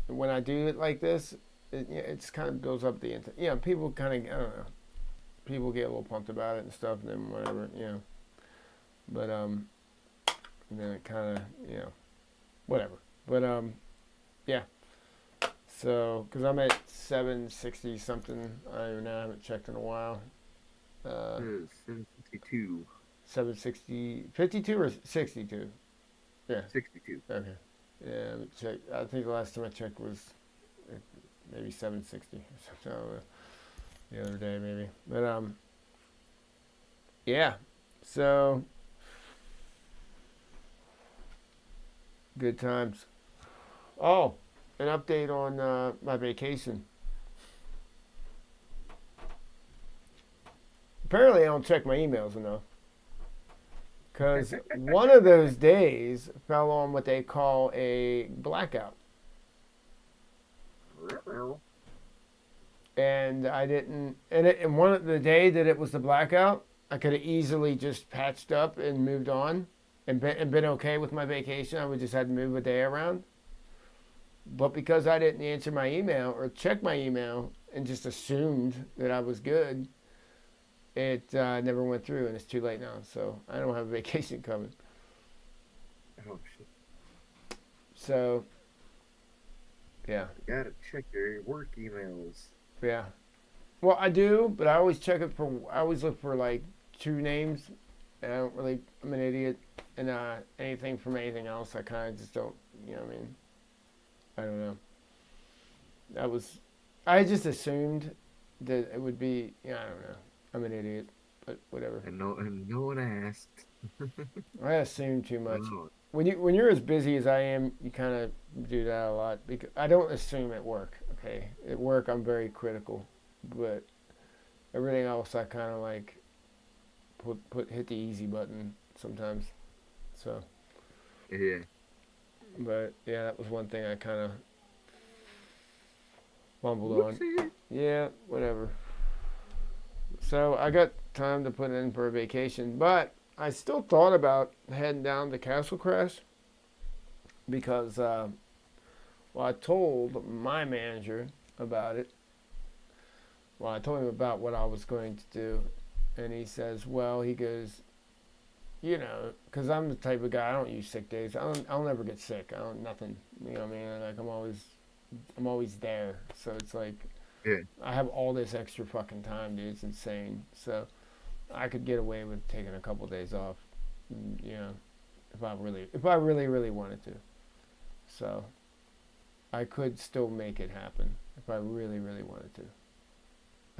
when I do it like this, it's kind of builds up the people kind of, I don't know, people get a little pumped about it and stuff, and then whatever, but and then it kind of, whatever, but yeah. So because I'm at 760 something, I don't even know, I haven't checked in a while. 752. 760, 52 or 62? Yeah. 62. Okay. Yeah, check. I think the last time I checked was maybe 760 or something. The other day maybe. But yeah. So good times. Oh, an update on my vacation. Apparently, I don't check my emails enough. Because one of those days fell on what they call a blackout. And I didn't, and one of the day that it was the blackout, I could have easily just patched up and moved on and been okay with my vacation. I would just had to move a day around. But because I didn't answer my email or check my email and just assumed that I was good, it never went through, and it's too late now. So I don't have a vacation coming. Oh shit! So, yeah. You gotta check your work emails. Yeah. Well, I do, but I always check it for. I always look for like two names, and I don't really. I'm an idiot, and anything from anything else, I kind of just don't. You know what I mean? I don't know. That was. I just assumed that it would be. Yeah, I don't know. I'm an idiot, but whatever. And no one asked. I assume too much. Oh, When you're as busy as I am, you kind of do that a lot. Because I don't assume at work. Okay, at work I'm very critical, but everything else I kind of like hit the easy button sometimes. So, yeah. but yeah, that was one thing I kind of fumbled on. Whoopsie. Yeah, whatever. So I got time to put in for a vacation, but I still thought about heading down to Castle Crest because, well, I told my manager about it. Well, I told him about what I was going to do, and he says, well, he goes, you know, because I'm the type of guy, I don't use sick days. I'll never get sick. I don't, nothing. You know what I mean? Like, I'm always there. So it's like, Yeah. I have all this extra fucking time, dude. It's insane. So I could get away with taking a couple days off, you know, if I really wanted to. So I could still make it happen if I really, really wanted to.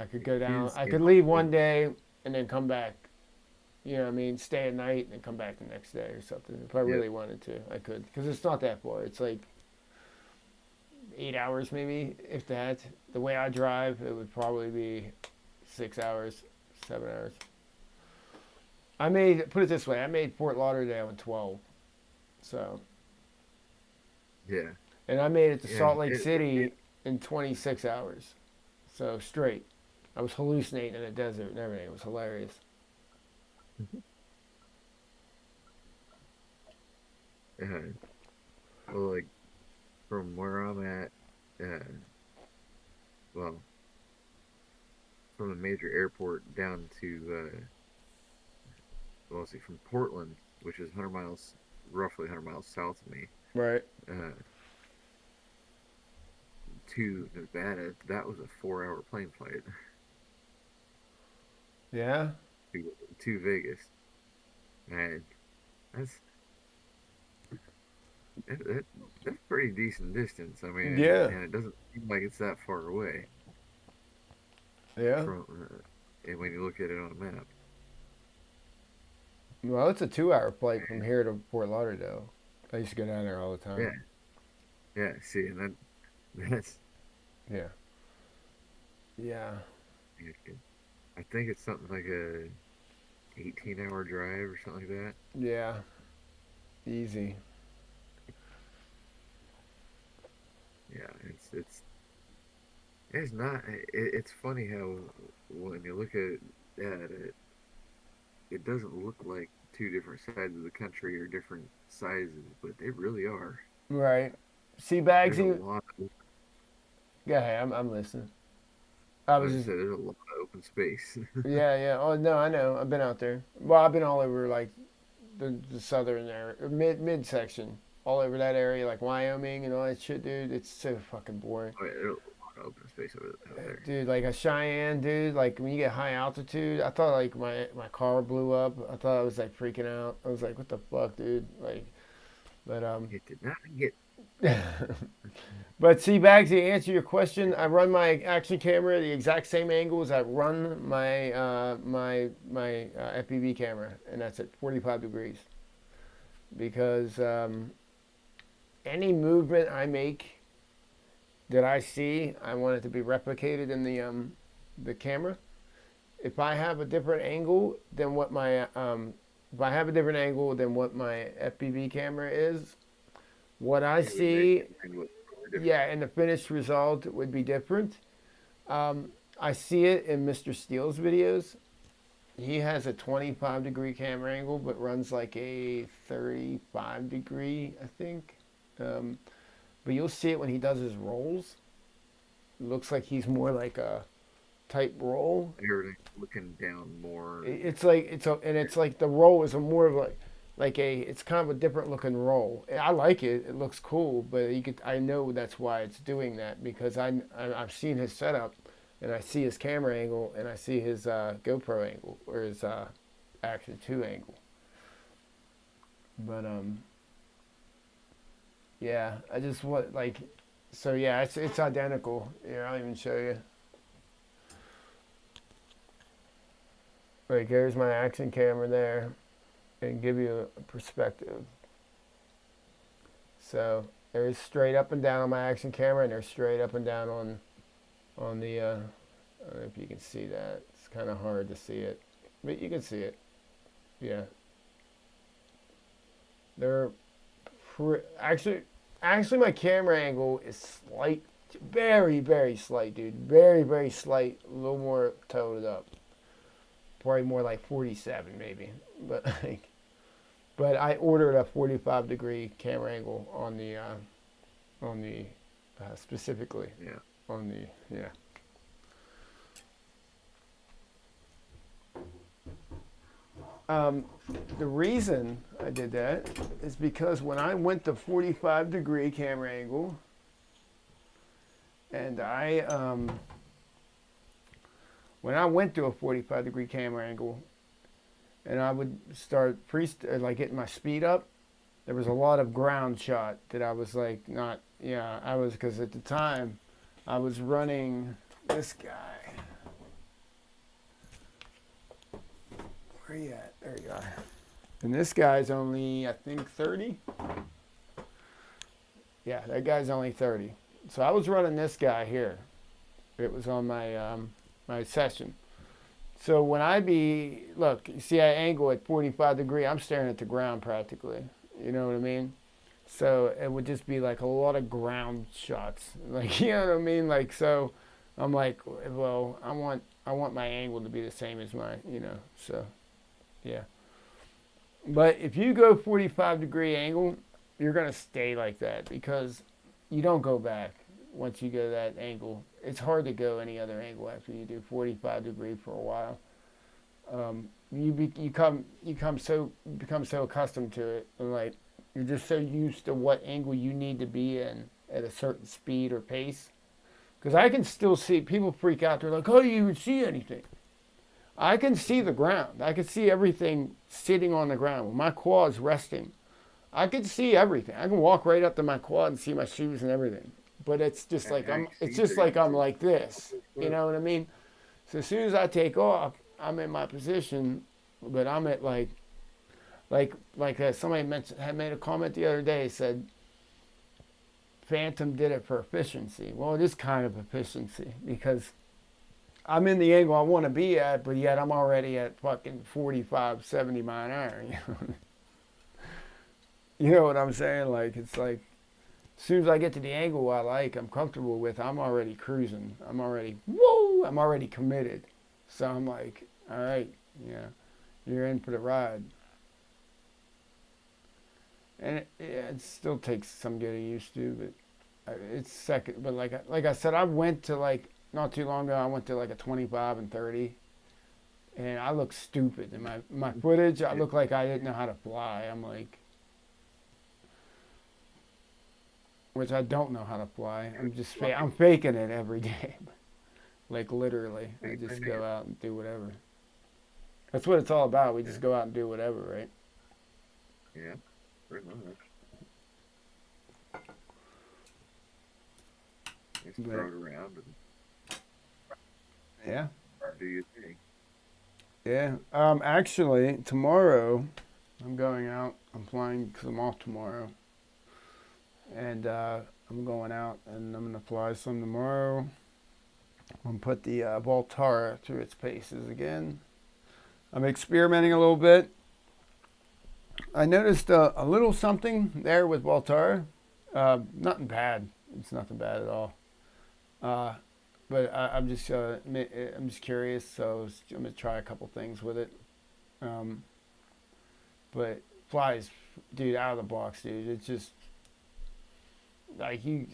I could go down. I could leave one day and then come back. You know what I mean? Stay at night and then come back the next day or something. If I really wanted to, I could. Because it's not that far. It's like 8 hours maybe, if that. The way I drive, it would probably be 6 hours, 7 hours. Put it this way, I made Fort Lauderdale in 12. So. Yeah. And I made it to Salt Lake City in 26 hours. So straight. I was hallucinating in the desert and everything. It was hilarious. Yeah. Well, like from where I'm at, well, from a major airport down to, well, let's see, from Portland, which is 100 miles, roughly 100 miles south of me, Right. to Nevada, that was a 4-hour plane flight. Yeah. to Vegas, and that's that's pretty decent distance. I mean, Yeah. and it doesn't seem like it's that far away Yeah. from, and when you look at it on a map. Well, it's a 2-hour flight from here to Fort Lauderdale. I used to go down there all the time. Yeah, yeah. See, and that's Yeah. Yeah. I think it's something like a 18-hour drive or something like that. Yeah. Easy. Yeah, it's not. It's funny how when you look at it, it doesn't look like two different sides of the country or different sizes, but they really are. Right. See, There's a Bagsy. lot. Yeah, hey, I'm listening. I I was was just. say there's a lot of open space. Yeah, yeah. Oh no, I know. I've been out there. Well, I've been all over like the southern area, mid section, all over that area, like Wyoming and all that shit, dude. It's so fucking boring. Oh, yeah, there's a lot of open space out there. Dude, like a Cheyenne, dude. Like when you get high altitude, I thought like my car blew up. I thought I was like freaking out. I was like, what the fuck, dude? Like, but It did not get. But see, Bags, to answer your question, I run my action camera the exact same angle as I run my FPV camera, and that's at 45 degrees. Because any movement I make that I see, I want it to be replicated in the camera. If I have a different angle than what my if I have a different angle than what my FPV camera is, what I It would make see, it look totally different. yeah, and the finished result would be different. Um, I see it in Mr. Steele's videos. He has a 25-degree camera angle, but runs like a 35-degree, I think. Um, but you'll see it when he does his rolls. It looks like he's more like a type roll. Everything's looking down more. It's like it's like the roll is a more of like a it's kind of a different looking roll. I like it. It looks cool, but I know that's why it's doing that because I've seen his setup, and I see his camera angle, and I see his GoPro angle or his Action 2 angle. But yeah, I just want like so yeah, it's identical. Here, I'll even show you. Right, there's my action camera there, and give you a perspective. So there's straight up and down on my action camera, and there's straight up and down on the. I don't know if you can see that. It's kind of hard to see it, but you can see it. Yeah. They're actually my camera angle is slight, very very slight, dude. Very very slight, a little more toned up. Probably more like 47 maybe, but like, but I ordered a 45-degree camera angle on the specifically Yeah. on the yeah. The reason I did that is because when I went to 45-degree camera angle, and when I went to a 45-degree camera angle, and I would start like getting my speed up, there was a lot of ground shot that I was like not, yeah, I was, because at the time I was running this guy. Where are you at? There you are. And this guy's only, I think, 30. Yeah, that guy's only 30. So I was running this guy here. It was on my session. So when look, you see I angle at 45 degree, I'm staring at the ground practically. You know what I mean? So it would just be like a lot of ground shots. Like, you know what I mean? Like, so I'm like, well, I want my angle to be the same as mine, you know, so yeah. But if you go 45-degree angle, you're going to stay like that because you don't go back once you go that angle. It's hard to go any other angle after you do 45 degree for a while. You become so accustomed to it, and like you're just so used to what angle you need to be in at a certain speed or pace. Because I can still see people freak out. They're like, "Oh, you even see anything?" I can see the ground. I can see everything sitting on the ground with my quads resting. I can see everything. I can walk right up to my quad and see my shoes and everything. But it's just like I'm like this. You know what I mean? So as soon as I take off, I'm in my position, but I'm at like somebody had made a comment the other day, said Phantom did it for efficiency. Well, it is kind of efficiency because I'm in the angle I want to be at, but yet I'm already at fucking 45, 70 mile an hour. You know what I'm saying? Like, it's like, as soon as I get to the angle I like, I'm comfortable with, I'm already cruising. I'm already committed. So I'm like, all right, yeah, you're in for the ride. And it still takes some getting used to, but it's second. But like I said, I went to like, not too long ago, I went to like a 25 and 30. And I look stupid. In my footage, I look like I didn't know how to fly. I'm like, which I don't know how to fly. I'm faking it every day. Like literally, I just go out and do whatever. That's what it's all about. We just go out and do whatever, right? Yeah, pretty much. Just throw it around and yeah, do your thing. Yeah. Actually, tomorrow I'm going out. I'm flying because I'm off tomorrow. And I'm going out and I'm gonna fly some tomorrow. I'm gonna put the Voltara through its paces again. I'm experimenting a little bit. I noticed a little something there with Voltara. Nothing bad. It's nothing bad at all. But I'm just curious, so I'm gonna try a couple things with it. But flies, dude, out of the box, dude. It's just like you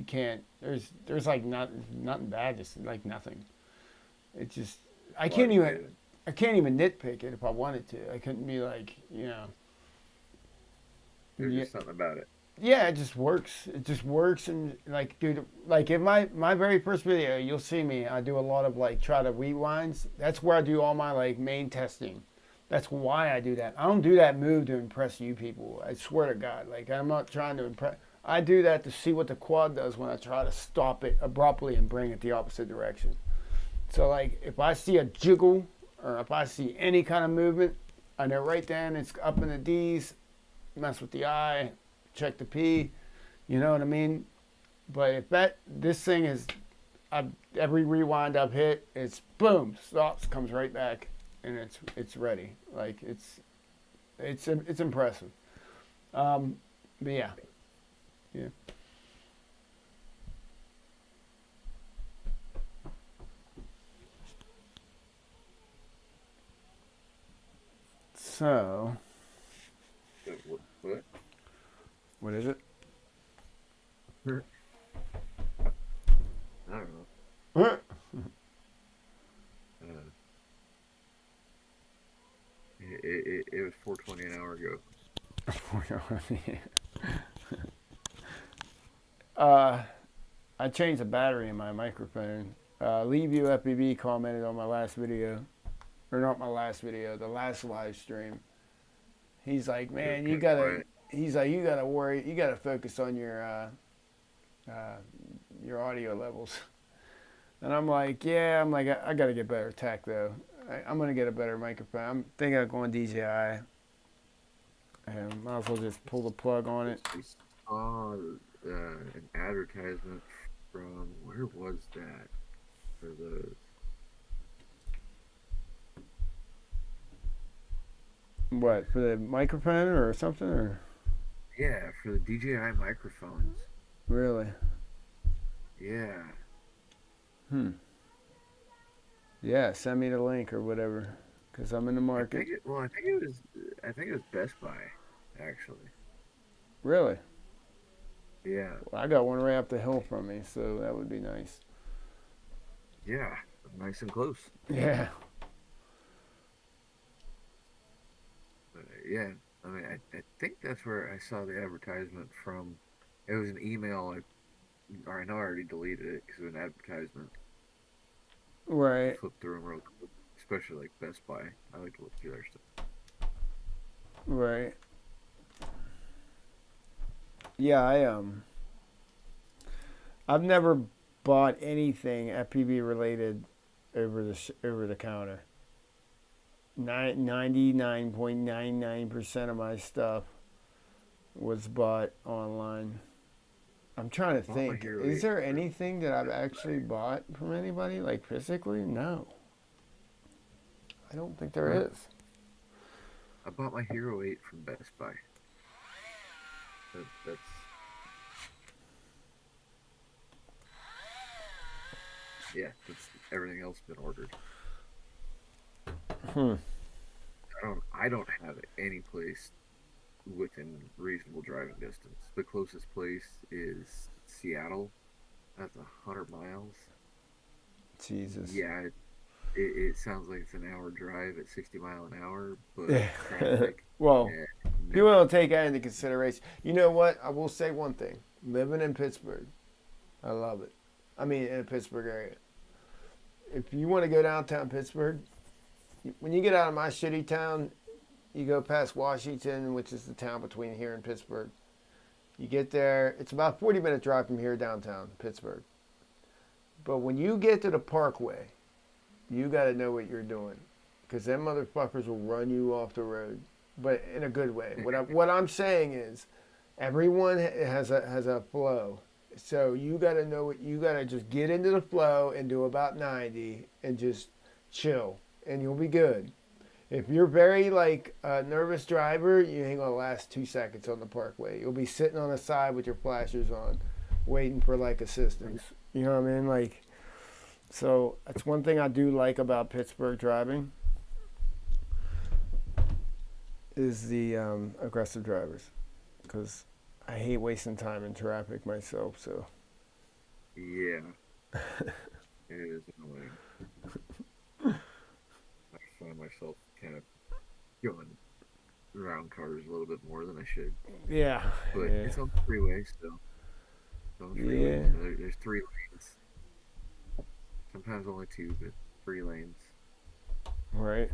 can't. There's like nothing bad, just like nothing. It's just I can't even nitpick it if I wanted to. I couldn't be like, There's just something about it. Yeah, it just works. It just works, and like, dude, like in my very first video, you'll see me. I do a lot of like try to rewinds. That's where I do all my like main testing. That's why I do that. I don't do that move to impress you people. I swear to God, like I'm not trying to impress. I do that to see what the quad does when I try to stop it abruptly and bring it the opposite direction. So like if I see a jiggle or if I see any kind of movement, I know right then it's up in the D's. Mess with the I. Check the P, you know what I mean? But if this thing is, every rewind I've hit, it's boom, stops, comes right back, and it's ready. Like it's impressive. But yeah. So. What? What is it? I don't know. It was 4:20 an hour ago. I changed the battery in my microphone. Leave You FPV commented on my last video, or not my last video, the last live stream. He's like, man, you gotta worry, you gotta focus on your audio levels. And I'm like, yeah, I gotta get better tech though. I'm gonna get a better microphone. I'm thinking of going DJI. And might as well just pull the plug on it. I saw an advertisement from, where was that? For the What, for the microphone or something, or? Yeah, for the DJI microphones. Really? Yeah. Yeah, send me the link or whatever, because I'm in the market. I think it was Best Buy, actually. Really? Yeah. Well, I got one right up the hill from me, so that would be nice. Yeah, nice and close. Yeah. Yeah, I mean, I think that's where I saw the advertisement from. It was an email, or I know I already deleted it because of an advertisement. Right. Flip through them real quick, especially like Best Buy. I like to look through their stuff. Right. Yeah, I've never bought anything FPV related over the counter. 99.99% of my stuff was bought online. I'm trying to think. Is there anything that I've actually bought from anybody, like physically? No. I don't think there is. I bought my Hero 8 from Best Buy. That's everything else been ordered. I don't have any place within reasonable driving distance. The closest place is Seattle. That's 100 miles. Jesus. Yeah, it sounds like it's an hour drive at 60 miles an hour, but traffic. Well, people don't take that into consideration. You know what? I will say one thing. Living in Pittsburgh, I love it. I mean, in the Pittsburgh area. If you want to go downtown Pittsburgh, when you get out of my shitty town, you go past Washington, which is the town between here and Pittsburgh. You get there, it's about a 40-minute drive from here downtown Pittsburgh. But when you get to the Parkway, you got to know what you're doing, because them motherfuckers will run you off the road, but in a good way. What I'm saying is, Everyone has a flow. So you got to know what you got to just get into the flow and do about 90 and just chill and you'll be good. If you're very like a nervous driver, you ain't gonna last 2 seconds on the parkway. You'll be sitting on the side with your flashers on, waiting for like assistance. You know what I mean? Like, so that's one thing I do like about Pittsburgh driving is the aggressive drivers, because I hate wasting time in traffic myself. So Yeah, it is annoying. I find myself kind of going around cars a little bit more than I should. yeah, But yeah, it's on the freeway still. It's on the freeway. yeah. There's 3 lanes. Sometimes only 2, but 3 lanes. Right.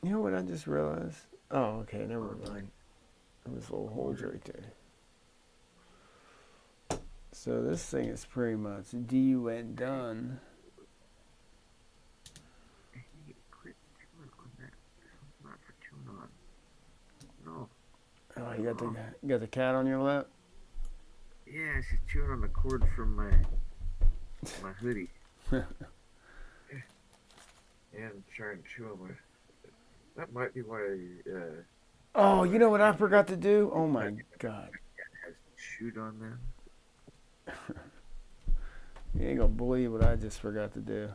You know what I just realized? Oh, okay, never mind. There's little holes right there. So this thing is pretty much DUN done. Hey, quit chewing on that. I'm not for chewing on. No. Oh, you got the cat on your lap? Yeah, she's chewing on the cord from my hoodie. Yeah, I'm trying to chew on my. That might be why. Oh, you know what I forgot to do? Oh my God. Has chewed on them. You ain't gonna believe what I just forgot to do.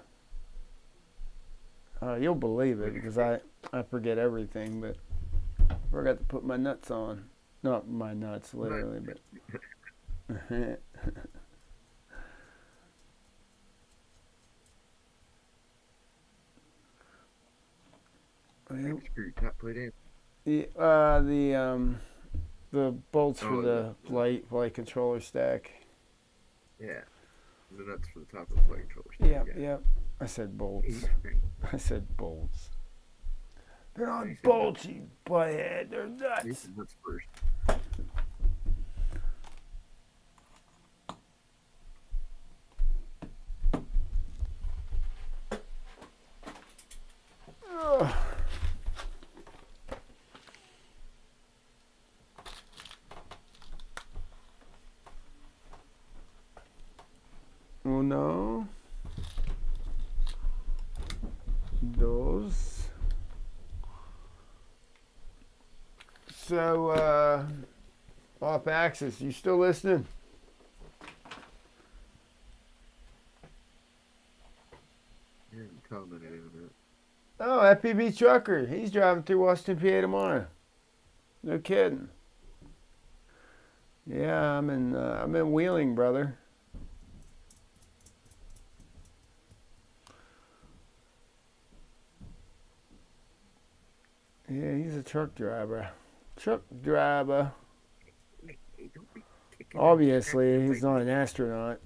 You'll believe it because I forget everything, but I forgot to put my nuts on. Not my nuts, literally, but. Well, Screw top plate in. the bolts for Oh, the flight controller stack. Yeah. The nuts for the top of the flight controller. Yep, yep. I said bolts. I said bolts. They're not Nice. bolts, you butthead. They're nuts. These are nuts first. Ugh. Oh no. Those. So, off axis, you still listening? You haven't commented on it. Oh, FPV trucker. He's driving through Washington, PA tomorrow. No kidding. Yeah, I'm in Wheeling, brother. Yeah, he's a truck driver. Truck driver. Hey, don't be kicking Obviously, he's not an astronaut.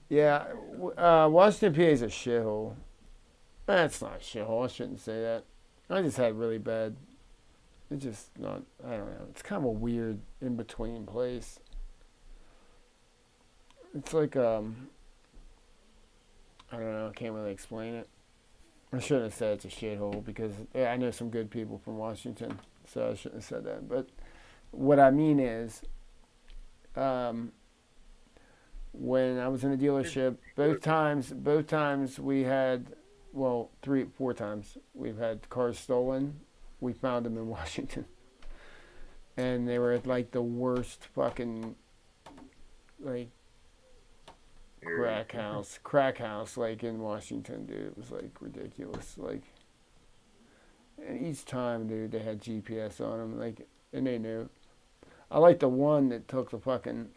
Yeah, Washington, PA is a shithole. That's not a shithole. I shouldn't say that. I just had really bad. It's just not. I don't know. It's kind of a weird in between place. It's like I don't know. I can't really explain it. I shouldn't have said it's a shithole because I know some good people from Washington, so I shouldn't have said that. But what I mean is, when I was in the dealership, both times we had, well, 4 times we've had cars stolen. We found them in Washington, and they were at like the worst fucking like crack house like in Washington, dude. It was like ridiculous. Like, and each time, dude, they had GPS on them, like, and they knew. I like the one that took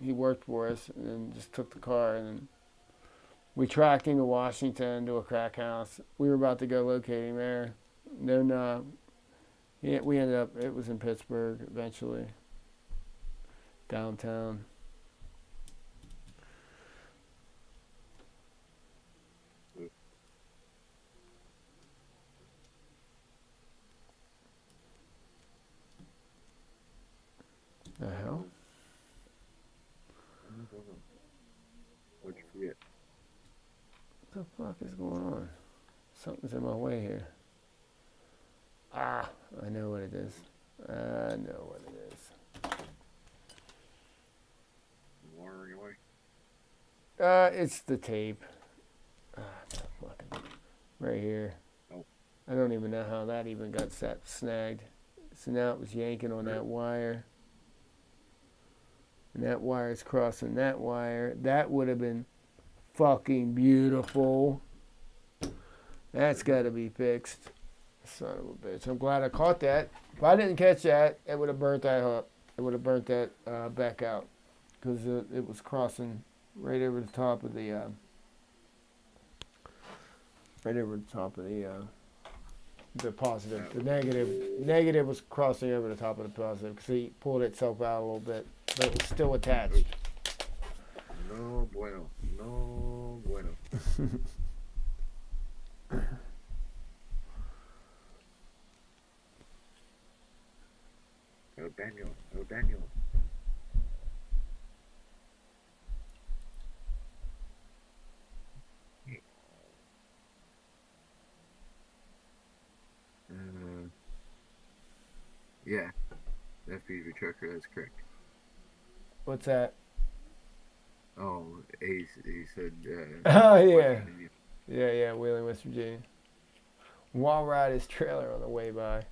he worked for us and then just took the car, and then we tracked him to Washington to a crack house. We were about to go locate him there. Then we ended up, it was in Pittsburgh eventually, downtown. The hell? What'd you forget? the fuck is going on? Something's in my way here. Ah, I know what it is. I know what it is. Wiring away. It's the tape. Fucking right here. Oh. I don't even know how that even got snagged. So now it was yanking on that wire. And that wire is crossing that wire. That would have been fucking beautiful. That's got to be fixed. Son of a bitch. I'm glad I caught that. If I didn't catch that, it would have burnt that up. It would have burnt that back out. Because it was crossing right over the top of the... right over the top of the positive. The negative was crossing over the top of the positive because he pulled itself out a little bit, but it was still attached. No bueno. No bueno. Oh, Daniel. Oh, Daniel. Yeah, FPV trucker, that's correct. What's that? Oh, he said. Oh, yeah. Yeah, Wheeling, West Virginia. While ride his trailer on the way by.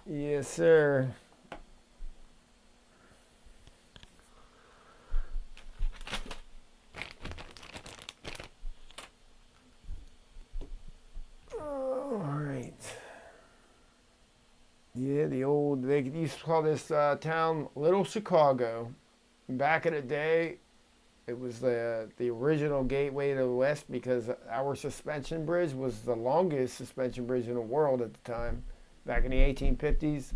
Yes, sir. All right. Yeah, they used to call this town Little Chicago. Back in the day, it was the original gateway to the West because our suspension bridge was the longest suspension bridge in the world at the time, back in the 1850s.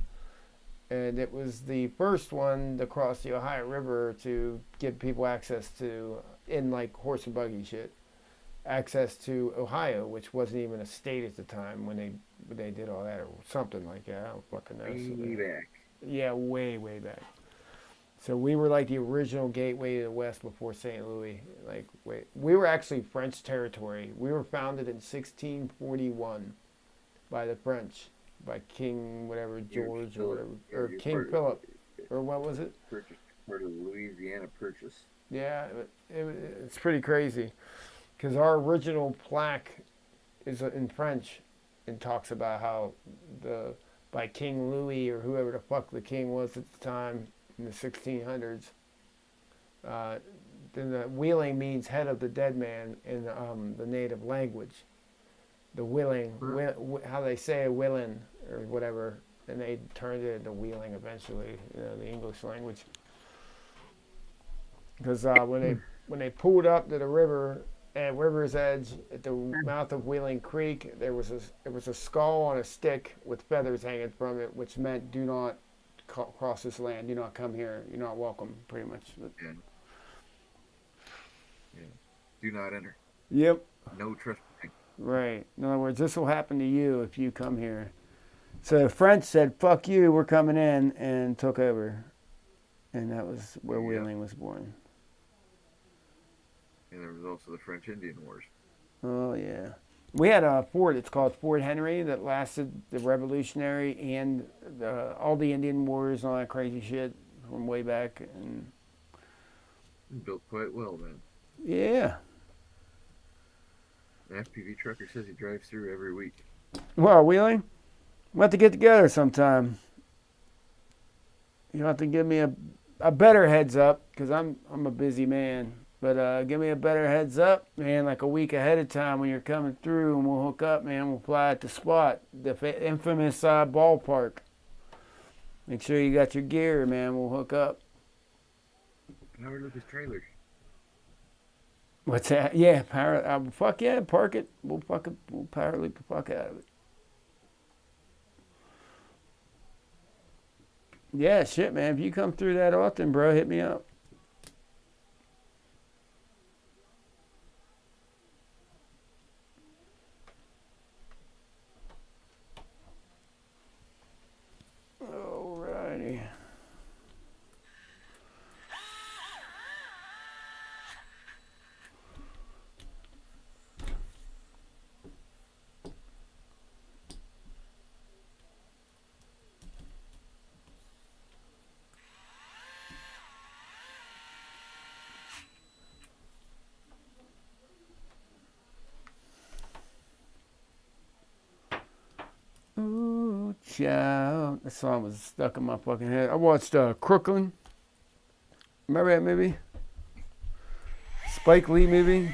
And it was the first one to cross the Ohio River to give people access to, in like horse and buggy shit, access to Ohio, which wasn't even a state at the time when they did all that, or something like that. I don't fucking know. Way back. Yeah, way back. So we were like the original gateway to the West before St. Louis. We were actually French territory. We were founded in 1641 by the French, by King whatever George or whatever, or King Philip, or what was it? Part of the Louisiana Purchase. Yeah, it's pretty crazy, because our original plaque is in French, and talks about how by King Louis or whoever the fuck the king was at the time, in the 1600s. Then the Wheeling means head of the dead man in the native language. The Wheeling, how they say Wheeling or whatever, and they turned it into Wheeling eventually, the English language. Because when they pulled up to the river at River's Edge at the mouth of Wheeling Creek, there was a skull on a stick with feathers hanging from it, which meant do not cross this land, do not come here, you're not welcome, pretty much. Yeah. Do not enter. Yep. No trespassing. Right. In other words, this will happen to you if you come here. So the French said, fuck you, we're coming in, and took over. And that was where Wheeling was born. And there was also the French-Indian Wars. Oh, yeah. We had a fort, it's called Fort Henry, that lasted the Revolutionary and all the Indian Wars and all that crazy shit from way back. And built quite well, man. Yeah. The FPV trucker says he drives through every week. Well, Wheeling, we'll have to get together sometime. You'll have to give me a better heads up, because I'm a busy man. But give me a better heads up, man, like a week ahead of time when you're coming through, and we'll hook up, man. We'll fly at the spot, the infamous ballpark. Make sure you got your gear, man. We'll hook up. Howard Lucas trailers. What's that? Yeah, fuck yeah, park it. We'll power loop the fuck out of it. Yeah, shit, man. If you come through that often, bro, hit me up. Alrighty. Yeah, that song was stuck in my fucking head. I watched Crooklyn. Remember that movie? Spike Lee movie.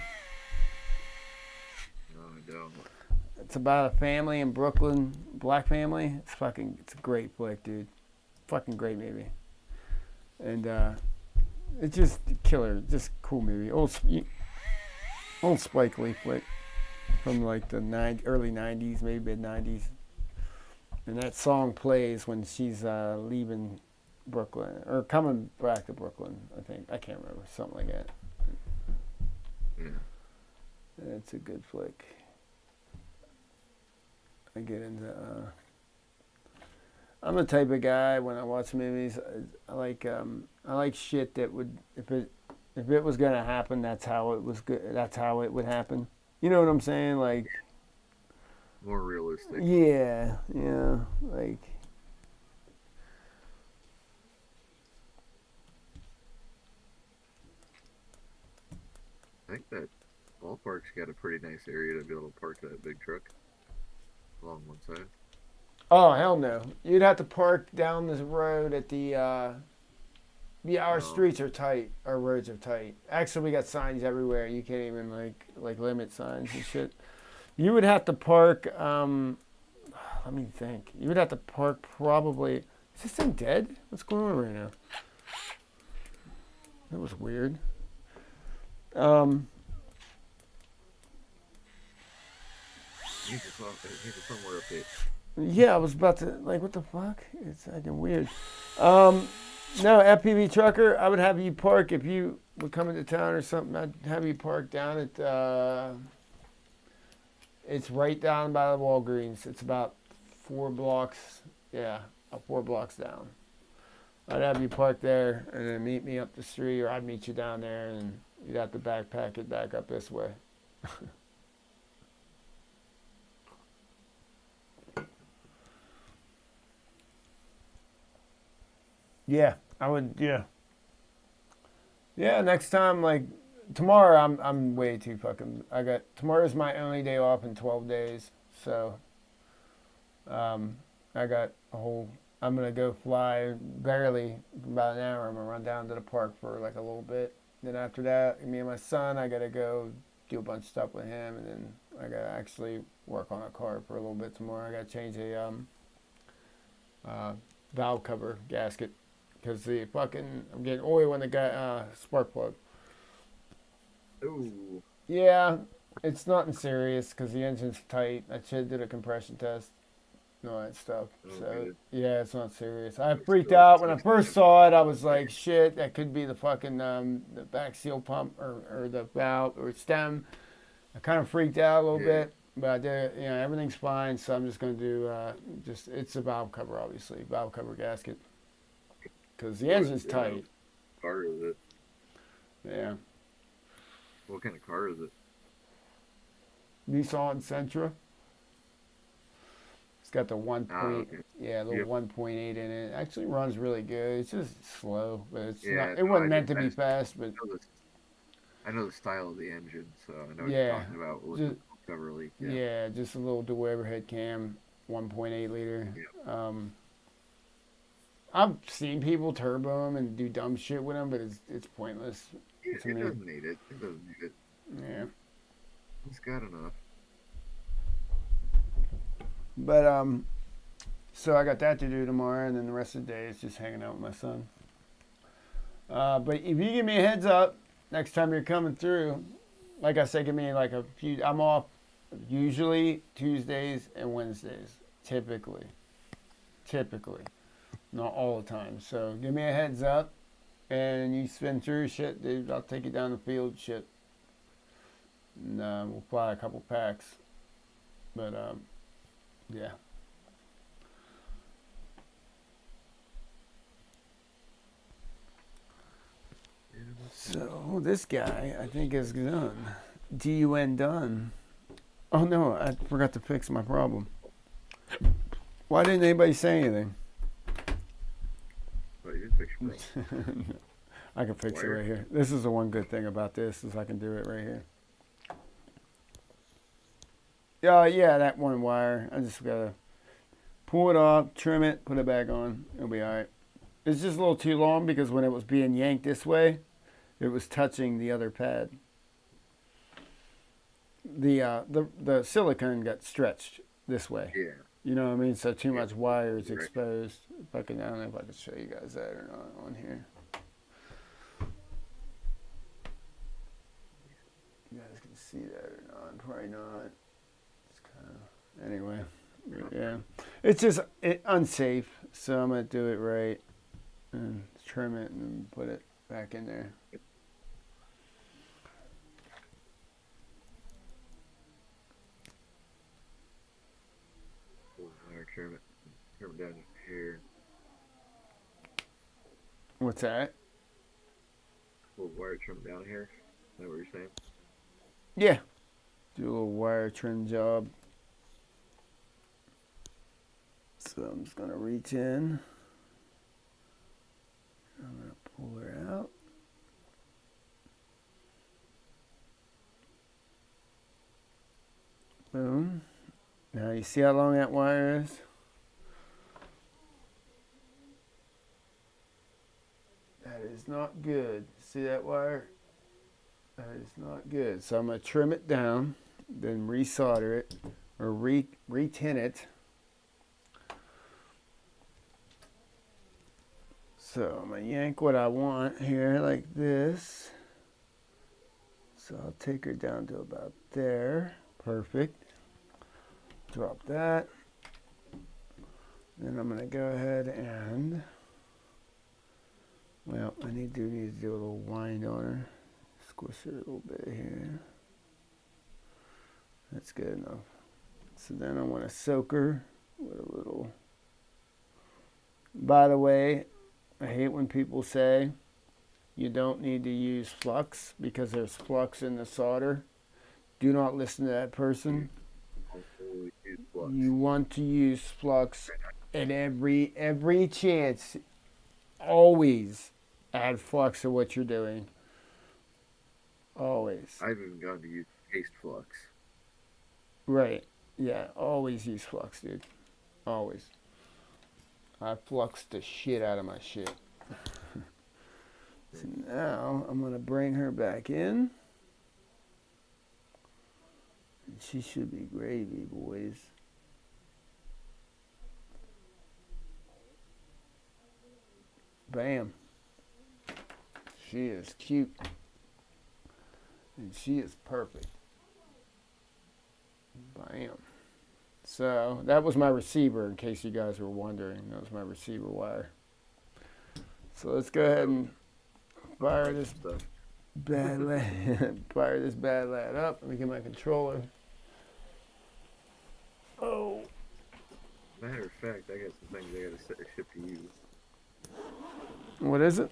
No, I don't. It's about a family in Brooklyn, black family. It's a great flick, dude. Fucking great movie. And it's just killer, just cool movie. Old Spike Lee flick from like the early '90s, maybe mid '90s. And that song plays when she's leaving Brooklyn or coming back to Brooklyn. I think I can't remember, something like that. Yeah. It's a good flick. I get into. I'm the type of guy when I watch movies. I like shit that would if it was gonna happen. That's how it was good. That's how it would happen. You know what I'm saying? Like. More realistic. Yeah, like. I think that ballpark's got a pretty nice area to be able to park that big truck along one side. Oh hell no! You'd have to park down this road at the. Our streets are tight. Our roads are tight. Actually, we got signs everywhere. You can't even like limit signs and shit. You would have to park. Let me think. You would have to park probably. Is this thing dead? What's going on right now? That was weird. He's a somewhere update. Yeah, I was about to what the fuck? It's acting weird. No, FPV trucker. I would have you park if you were coming to town or something. I'd have you park down at. It's right down by the Walgreens. It's about 4 blocks. Yeah, 4 blocks down. I'd have you park there and then meet me up the street, or I'd meet you down there, and you'd have to backpack it back up this way. Yeah, I would. Yeah. Yeah, next time, tomorrow, I'm way too fucking. Tomorrow's my only day off in 12 days, so I got a whole. I'm gonna go fly barely about an hour. I'm gonna run down to the park for a little bit. Then after that, me and my son, I gotta go do a bunch of stuff with him, and then I gotta actually work on a car for a little bit tomorrow. I gotta change a valve cover gasket because I'm getting oil in the spark plug. Ooh. Yeah, it's nothing serious because the engine's tight. I did a compression test and all that stuff. So, Good. yeah, it's not serious. I freaked out when I first saw it. I was like, shit, that could be the fucking the back seal pump or the valve or stem. I kind of freaked out a little bit, but I did, everything's fine. So I'm just going to do, it's a valve cover, obviously, valve cover gasket. Because the engine's tight. What car is it? Yeah. What kind of car is it? Nissan Sentra. It's got the 1.8 1.8 in it. Actually runs really good. It's just slow, but it's not. It wasn't meant to be fast, but I know the style of the engine, so I know what you're talking about. With cover leak. Yeah, just a little dual overhead cam, 1.8 liter. Yeah. I've seen people turbo them and do dumb shit with them, but it's pointless. It doesn't need it. It doesn't need it. Yeah. It's got enough. But so I got that to do tomorrow, and then the rest of the day is just hanging out with my son. But if you give me a heads up next time you're coming through, like I said, give me a few. I'm off usually Tuesdays and Wednesdays, typically, not all the time. So give me a heads up, and you spin through shit, dude. I'll take you down the field, shit. And we'll fly a couple packs. But yeah. So this guy, I think, is done. DUN done. Oh no, I forgot to fix my problem. Why didn't anybody say anything? Well, you did fix your problem. I can fix it right here. This is the one good thing about this is I can do it right here. Yeah, that one wire. I just gotta Pull it off, trim it, put it back on. It'll be all right. It's just a little too long because when it was being yanked this way, it was touching the other pad. The silicone got stretched this way. Yeah. You know what I mean? So too Yeah. much wire is Right. exposed. If I can, I don't know if I can show you guys that or not on here. You guys can see that or not? Probably not. It's kind of anyway. Yeah, it's just unsafe. So I'm gonna do it right and trim it and put it back in there. Wire trim it down here. What's that? Little wire trim down here. Is that what you're saying? Yeah. Do a little wire trim job. So I'm just gonna reach in. I'm gonna pull her out. Boom. Now you see how long that wire is? That is not good. See that wire? That is not good. So I'm going to trim it down, then resolder it, or re-tin it. So I'm going to yank what I want here like this. So I'll take her down to about there. Perfect. Drop that. Then I'm going to go ahead and, well, I need to do a little wind on her. Squish her a little bit here. That's good enough. So then I want to soak her with a little. By the way, I hate when people say you don't need to use flux because there's flux in the solder. Do not listen to that person. You want to use flux at every chance. Always add flux to what you're doing. Always. I've even gone to use paste flux. Right. Yeah. Always use flux, dude. Always. I flux the shit out of my shit. So now I'm going to bring her back in. And she should be gravy, boys. Bam. She is cute. And she is perfect. Bam. So that was my receiver, in case you guys were wondering. That was my receiver wire. So let's go ahead and fire this bad lad. Fire this bad lad up. Let me get my controller. Oh. Matter of fact, I got some things I gotta ship to you. What is it?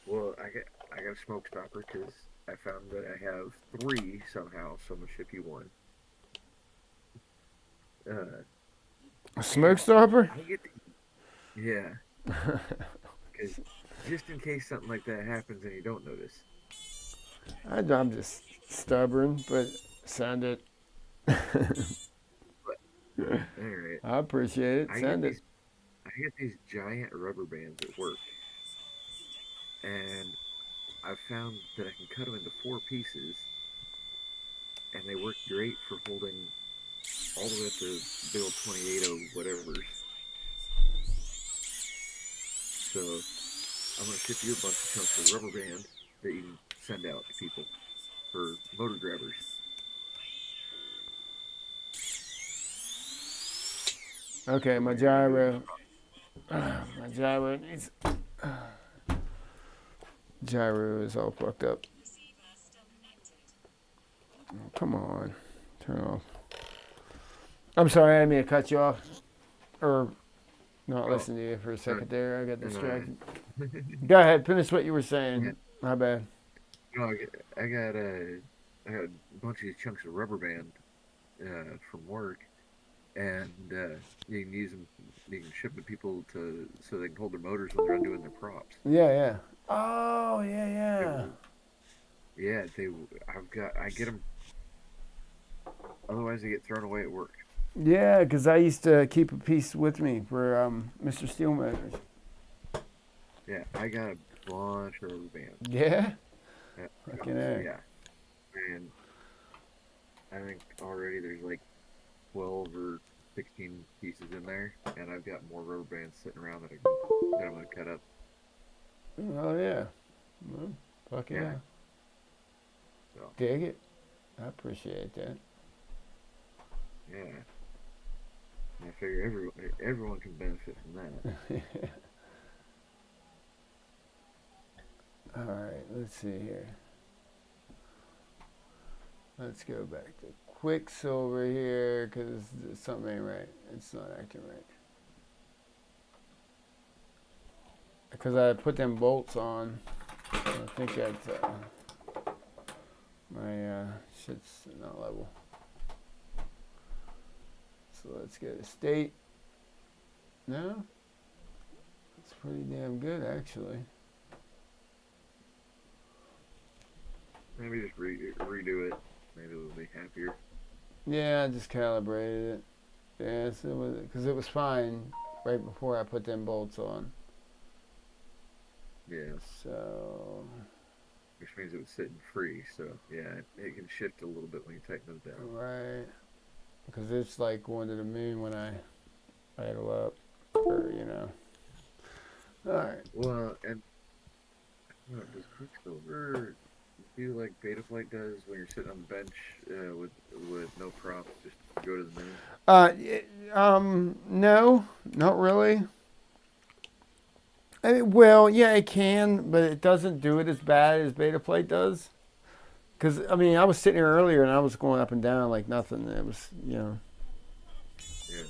Well, I got a smoke stopper because I found that I have 3 somehow, so I'm gonna ship you one. A smoke stopper? I get yeah. Because just in case something like that happens and you don't notice. I'm just stubborn, but send it. Alright. I appreciate it. Send it. I get these giant rubber bands at work. And I found that I can cut them into 4 pieces. And they work great for holding all the way up to big old 28 whatever. So I'm going to ship you a bunch of chunks of rubber band that you can send out to people for motor grabbers. Okay, my gyro. My gyro needs. Gyro is all fucked up. Oh, come on. Turn off. I'm sorry, I didn't mean to cut you off. Or not listen to you for a second there. I got distracted. Go ahead, finish what you were saying. Yeah. My bad. No, I got a bunch of these chunks of rubber band from work, and you can use them. You can ship to people so they can hold their motors when they're undoing their props. Yeah. Oh, yeah. Yeah, I get them. Otherwise, they get thrown away at work. Yeah, because I used to keep a piece with me for Mr. Steel Motors. Yeah, I got a bunch of rubber bands. Yeah? At my Fucking house. A. Yeah, and I think already there's like 12 or 16 pieces in there, and I've got more rubber bands sitting around that I'm gonna cut up. Oh, yeah. Well, fuck yeah. Yeah. So Dig it. I appreciate that. yeah, and I figure everyone can benefit from that. All right, let's see here. Let's go back to Quicksilver here because something ain't right. It's not acting right. Because I put them bolts on. I think that's my shit's not level. So let's get a state. No? It's pretty damn good actually. Maybe just redo it. Maybe we'll be happier. Yeah, I just calibrated it. Yeah, so because it was fine right before I put them bolts on. Yeah, So, which means it was sitting free. So yeah, it can shift a little bit when you tighten it down. right. Because it's like going to the moon when I idle up. Or, you know. Alright. Well, and I don't know, does Quicksilver do like Beta Flight does when you're sitting on the bench with no props, just go to the moon? No, not really. I mean, well, yeah, it can, but it doesn't do it as bad as Beta Plate does. Because, I mean, I was sitting here earlier and I was going up and down like nothing. It was, you know. Yeah.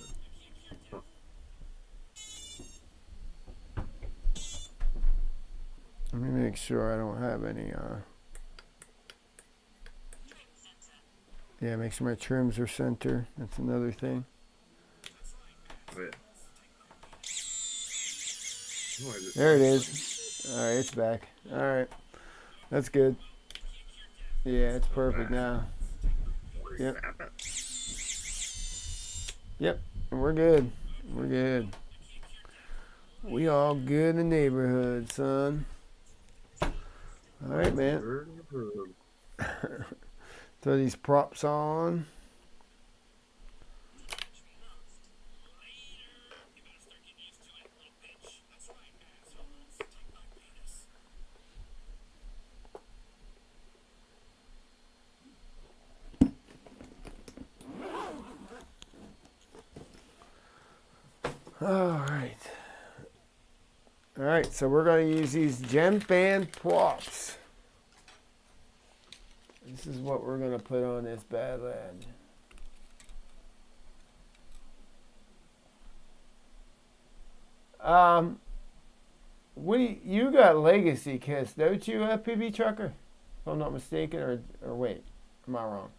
Huh. Let me make sure I don't have any, yeah, make sure my trims are center. That's another thing. Oh, yeah. Oh, There it is. All right, it's back. All right, that's good. Yeah, it's perfect now. Yep. Yep, we're good. We're good. We all good in the neighborhood, son. All right, man. Throw these props on. All right. All right, so we're going to use these gem band props. This is what we're going to put on this bad lad. What do you got Legacy Kiss, don't you, FPV trucker? If I'm not mistaken, or wait, am I wrong?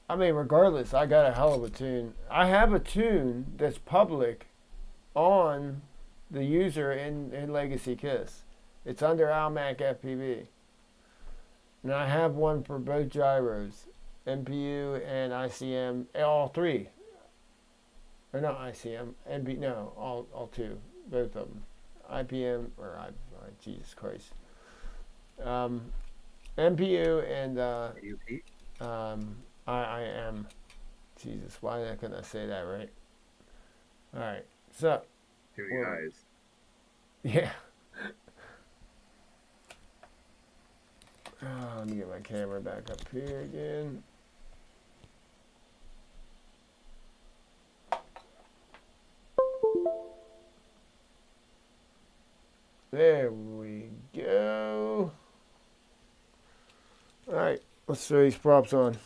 I mean, regardless, I got a hell of a tune. I have a tune that's public on the user in Legacy Kiss. It's under Almac FPV. And I have one for both gyros, MPU and ICM, all three. Or not ICM, NB, no, all two, both of them. IPM, Jesus Christ. MPU and I am. Jesus, why couldn't I say that right? All right, so. Too many eyes. Yeah. Let me get my camera back up here again. There we go. All right, let's throw these props on.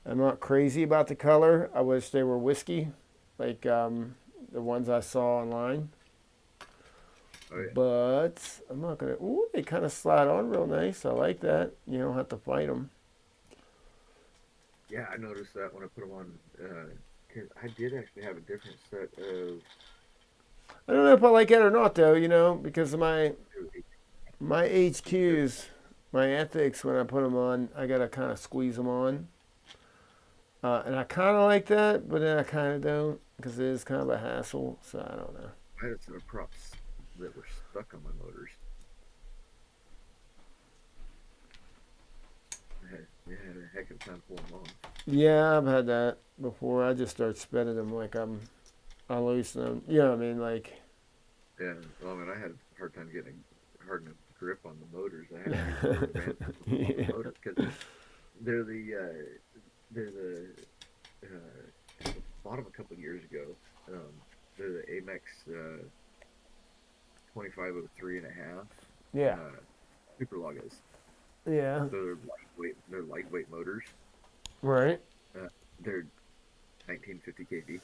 I'm not crazy about the color. I wish they were whiskey, like the ones I saw online. Oh, yeah. But I'm not gonna. Ooh, they kind of slide on real nice. I like that. You don't have to fight them. Yeah, I noticed that when I put them on. Because I did actually have a different set of. I don't know if I like it or not though. You know, because of my HQs. My ethics, when I put them on, I gotta kind of squeeze them on. And I kind of like that, but then I kind of don't because it is kind of a hassle. So I don't know. I had some props that were stuck on my motors. I had a heck of a time pulling them off. Yeah, I've had that before. I just start spinning them like I loosen them. You know what I mean? Like, Yeah, well, I mean, I had a hard time getting hard enough grip on the motors. I had to use rubber bands on the yeah. motors because they're the I bought them a couple of years ago. Um, they're the Amex 2503 and a half Yeah. super luggas. Yeah. So they're lightweight. They're lightweight motors. Right. They're 1950 kV.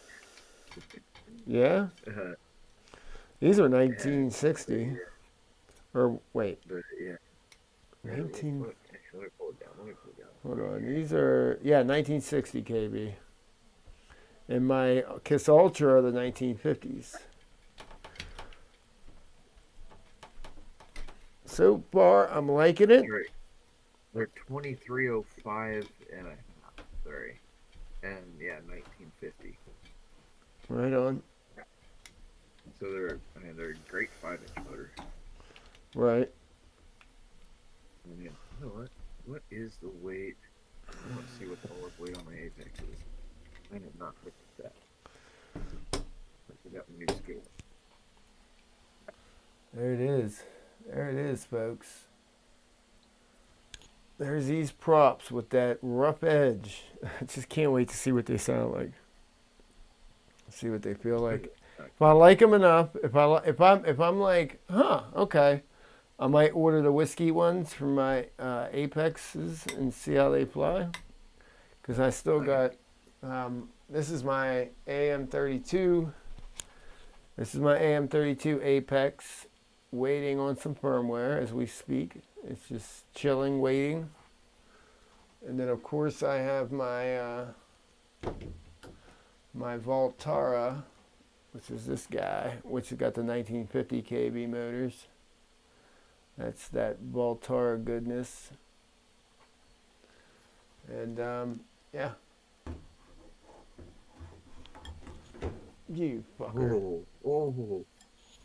Yeah. Uh, These are and 1960. Or wait, yeah. 19. Let me pull it down. Let me pull it down. Hold on. These are 1960 kb. And my Kiss Ultra are the 1950s. So far, I'm liking it. They're 2305 and a half. Sorry. And yeah, 1950. Right on. So they're a great 5-inch motor. Right. And yeah, you know what is the weight? I want to see what the lowest weight on my Apex is. I did not look at that. I forgot the new scale. There it is. There it is, folks. There's these props with that rough edge. I just can't wait to see what they sound like. See what they feel like. If I like them enough, if I'm like, okay, I might order the whiskey ones for my Apexes and see how they fly. Because I still got, this is my Am32. This is my Am32 Apex, waiting on some firmware as we speak. It's just chilling, waiting. And then of course I have my my Voltara, which is this guy, which has got the 1950 kV motors. That's that Voltara goodness. And yeah. You fucker. Oh.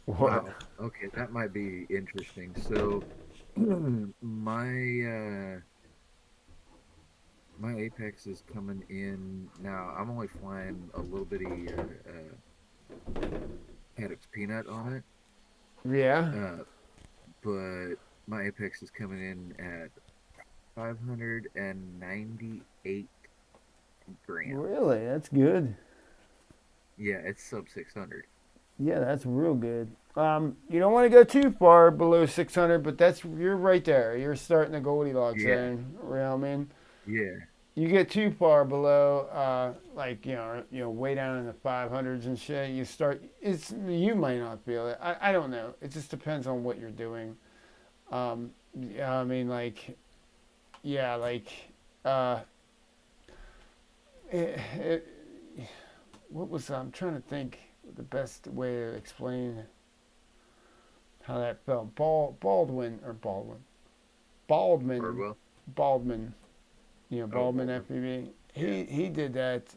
What? Wow. Okay, that might be interesting. So, my my Apex is coming in now. I'm only flying a little bitty Caddx Peanut on it. Yeah. But my Apex is coming in at 598 grams. Really? That's good. Yeah, it's sub 600. Yeah, that's real good. You don't want to go too far below 600, but you're right there. You're starting the Goldilocks zone. You know what I mean? Yeah. You get too far below, like way down in the 500s and shit. You might not feel it. I don't know. It just depends on what you're doing. Yeah, I mean, like, yeah, like, what was I'm trying to think the best way to explain how that felt. Baldwin. Bardwell? Baldwin. Baldwin Baldwin. FPV. He did that.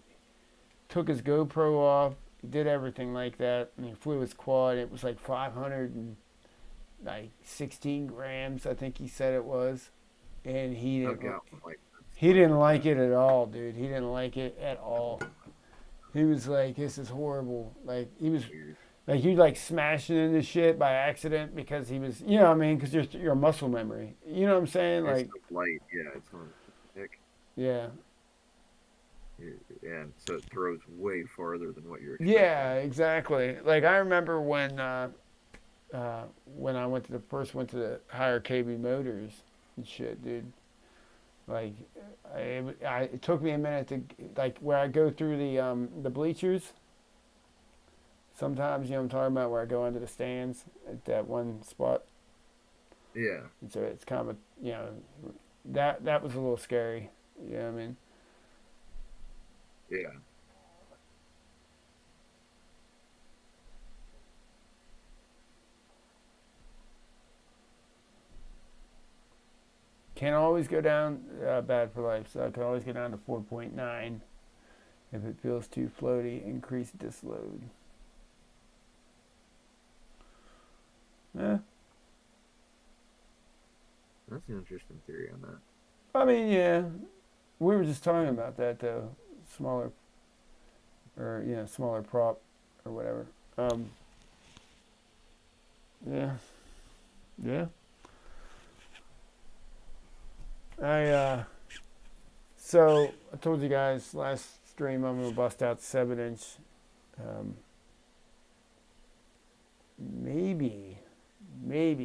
Took his GoPro off. He did everything like that, and he flew his quad. It was like 516 grams, I think he said it was, and he didn't like it at all, dude. He didn't like it at all. He was like, "This is horrible." Like he was. Like he like smashing into shit by accident because he was, you know what I mean? Because your muscle memory. You know what I'm saying? Like, it's light, yeah, it's on thick. Yeah. And so it throws way farther than what you're expecting. Yeah, exactly. Like I remember when I went to the higher KB motors and shit, dude. Like, it took me a minute to like where I go through the bleachers. Sometimes, I'm talking about where I go into the stands at that one spot. Yeah. And so it's kind of, that was a little scary. You know what I mean? Yeah. can always go down, bad for life, so I can always go down to 4.9 if it feels too floaty. Increase disc load. Yeah. That's an interesting theory on that. I mean, yeah. We were just talking about that, though. Smaller, or, smaller prop or whatever. Yeah. Yeah. So I told you guys last stream I'm gonna bust out 7-inch. Maybe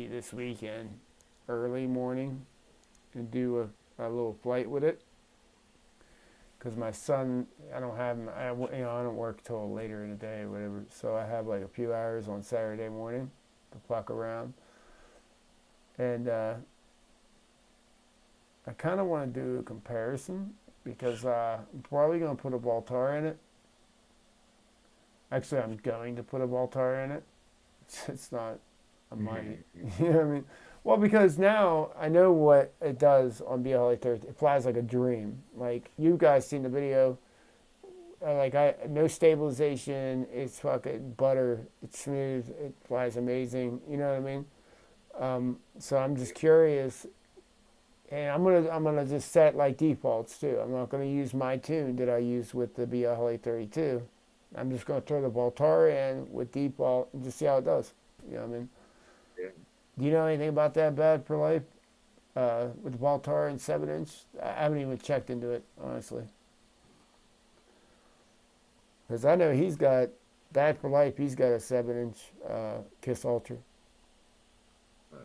this weekend, early morning, and do a little flight with it. Cause my son, I don't work till later in the day or whatever. So I have like a few hours on Saturday morning to fuck around, and I kind of want to do a comparison because I'm probably going to put a Baltar in it. Actually, I'm going to put a Baltar in it. It's not, I might. You know what I mean? Well, because now I know what it does on BLA-30. It flies like a dream. Like, you guys seen the video. No stabilization. It's fucking butter. It's smooth. It flies amazing. You know what I mean? So I'm just curious. And I'm gonna just set like defaults too. I'm not gonna use my tune that I use with the BLA-32. I'm just gonna throw the Baltar in with default and just see how it does. You know what I mean? Yeah. Do you know anything about that bad for life? With the Baltar and 7-inch? I haven't even checked into it, honestly. Because I know he's got, bad for life, he's got a 7-inch Kiss Ultra. Nice.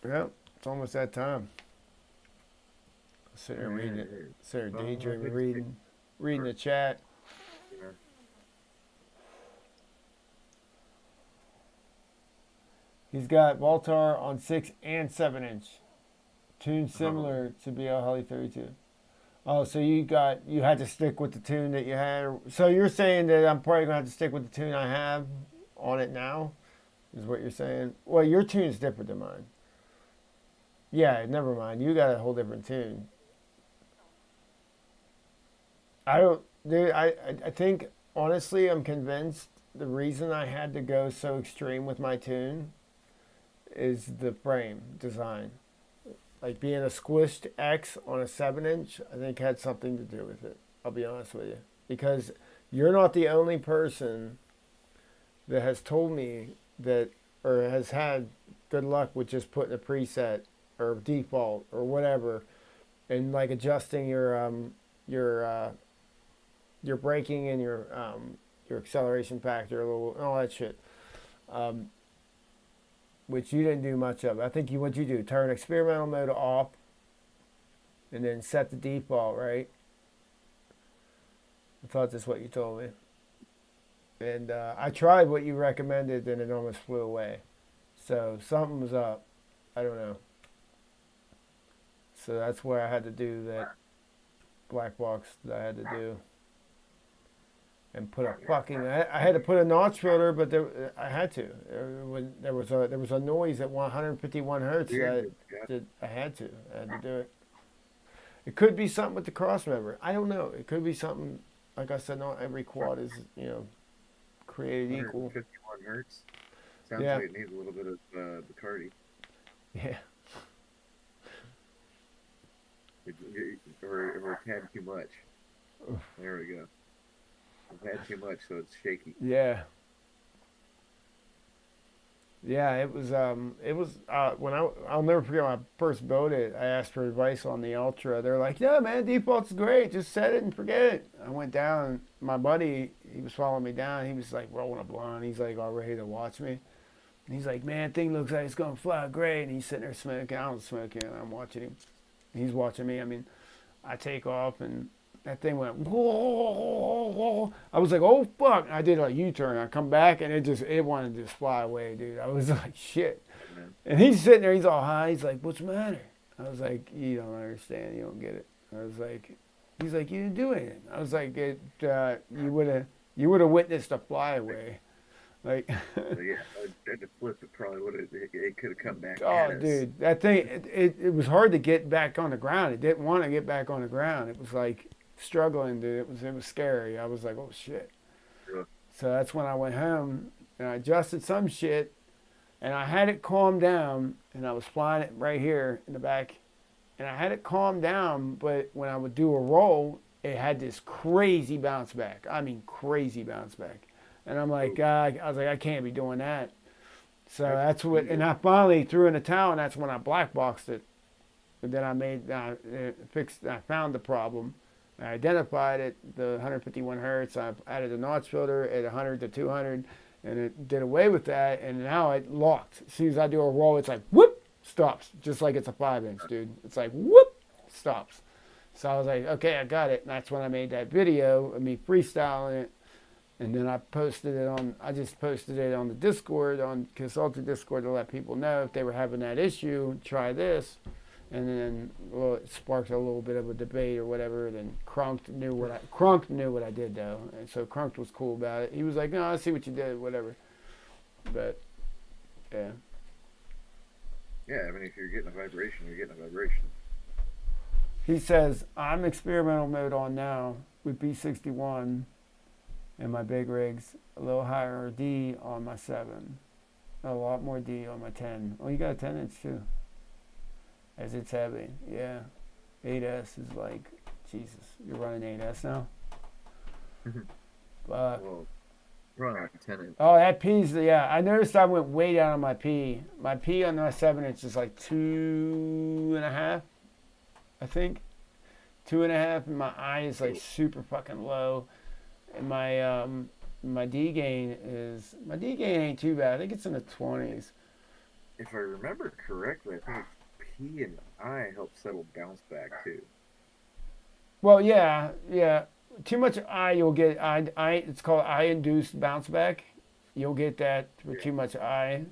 Yep, it's almost that time. Sit there reading it. Sit there daydreaming, reading the chat. Yeah. He's got Baltar on 6 and 7-inch. Tune similar to BL-32. Oh, so you had to stick with the tune that you had. So you're saying that I'm probably gonna have to stick with the tune I have on it now, is what you're saying? Well, your tune's different than mine. Yeah, never mind. You got a whole different tune. I think, honestly, I'm convinced the reason I had to go so extreme with my tune is the frame design. Like being a squished X on a 7-inch, I think had something to do with it. I'll be honest with you. Because you're not the only person that has told me that, or has had good luck with just putting a preset or default or whatever, and like adjusting your braking and your acceleration factor a little, and all that shit, which you didn't do much of. I think what you do, turn experimental mode off, and then set the default, right? I thought that's what you told me. And I tried what you recommended, and it almost flew away. So something was up. I don't know. So that's where I had to do that black box that I had to do. And put a fucking, I had to put a notch filter, but I had to. There was a noise at 151 hertz that I had to do it. It could be something with the cross member. I don't know. It could be something, like I said, not every quad is, created equal. 51 hertz. Sounds like it needs a little bit of Bacardi. Yeah. Or a tad too much. There we go. I've had too much, so it's shaky. Yeah. Yeah, it was when I'll never forget when I first built it. I asked for advice on the Ultra. They're like, "Yeah, man, default's great. Just set it and forget it." I went down. My buddy, he was following me down. He was like rolling a blunt. He's like all ready to watch me. And he's like, man, thing looks like it's going to fly great. And he's sitting there smoking. I don't smoke, and I'm watching him. He's watching me. I mean, I take off, and that thing went, whoa. I was like, oh, fuck. And I did a U-turn. I come back, and it wanted to just fly away, dude. I was like, shit. And he's sitting there. He's all high. He's like, what's the matter? I was like, you don't understand. You don't get it. I was like, he's like, you didn't do anything. I was like, you would have witnessed a flyaway. Like, yeah, at the flip, it probably would have. It could have come back. Oh, dude, that thing, it was hard to get back on the ground. It didn't want to get back on the ground. It was like struggling, dude. It was scary. I was like, oh shit. Yeah. So that's when I went home and I adjusted some shit, and I had it calm down, and I was flying it right here in the back, and I had it calm down. But when I would do a roll, it had this crazy bounce back. I mean, crazy bounce back. And I'm like, I was like, I can't be doing that. So that's what, and I finally threw in the towel, and that's when I black boxed it. And then I found the problem. I identified it, the 151 hertz. I added a notch filter at 100 to 200, and it did away with that. And now it locked. As soon as I do a roll, it's like, whoop, stops. Just like it's a 5-inch, dude. It's like, whoop, stops. So I was like, okay, I got it. And that's when I made that video of me freestyling it. And then I just posted it on the Discord, on Consultant Discord, to let people know if they were having that issue, try this. And then, well, it sparked a little bit of a debate or whatever. Then Crunk knew what I did, though. And so Crunk was cool about it. He was like, no, I see what you did, whatever. But, yeah. Yeah, I mean, if you're getting a vibration, you're getting a vibration. He says, I'm experimental mode on now with B61. And my big rigs, a little higher D on my 7, a lot more D on my 10. Oh, you got a 10-inch too. As it's heavy, yeah. 8S is like, Jesus, you're running 8S now? Well, running like a 10-inch. Oh, that P's, yeah. I noticed I went way down on my P. My P on my 7-inch is like 2.5, I think. 2.5, and my I is like super fucking low. And my D gain ain't too bad. I think it's in the 20s. If I remember correctly, I think P and I help settle bounce back too. Well, yeah. Too much I, you'll get I. It's called I-induced bounce back. You'll get that with too much I.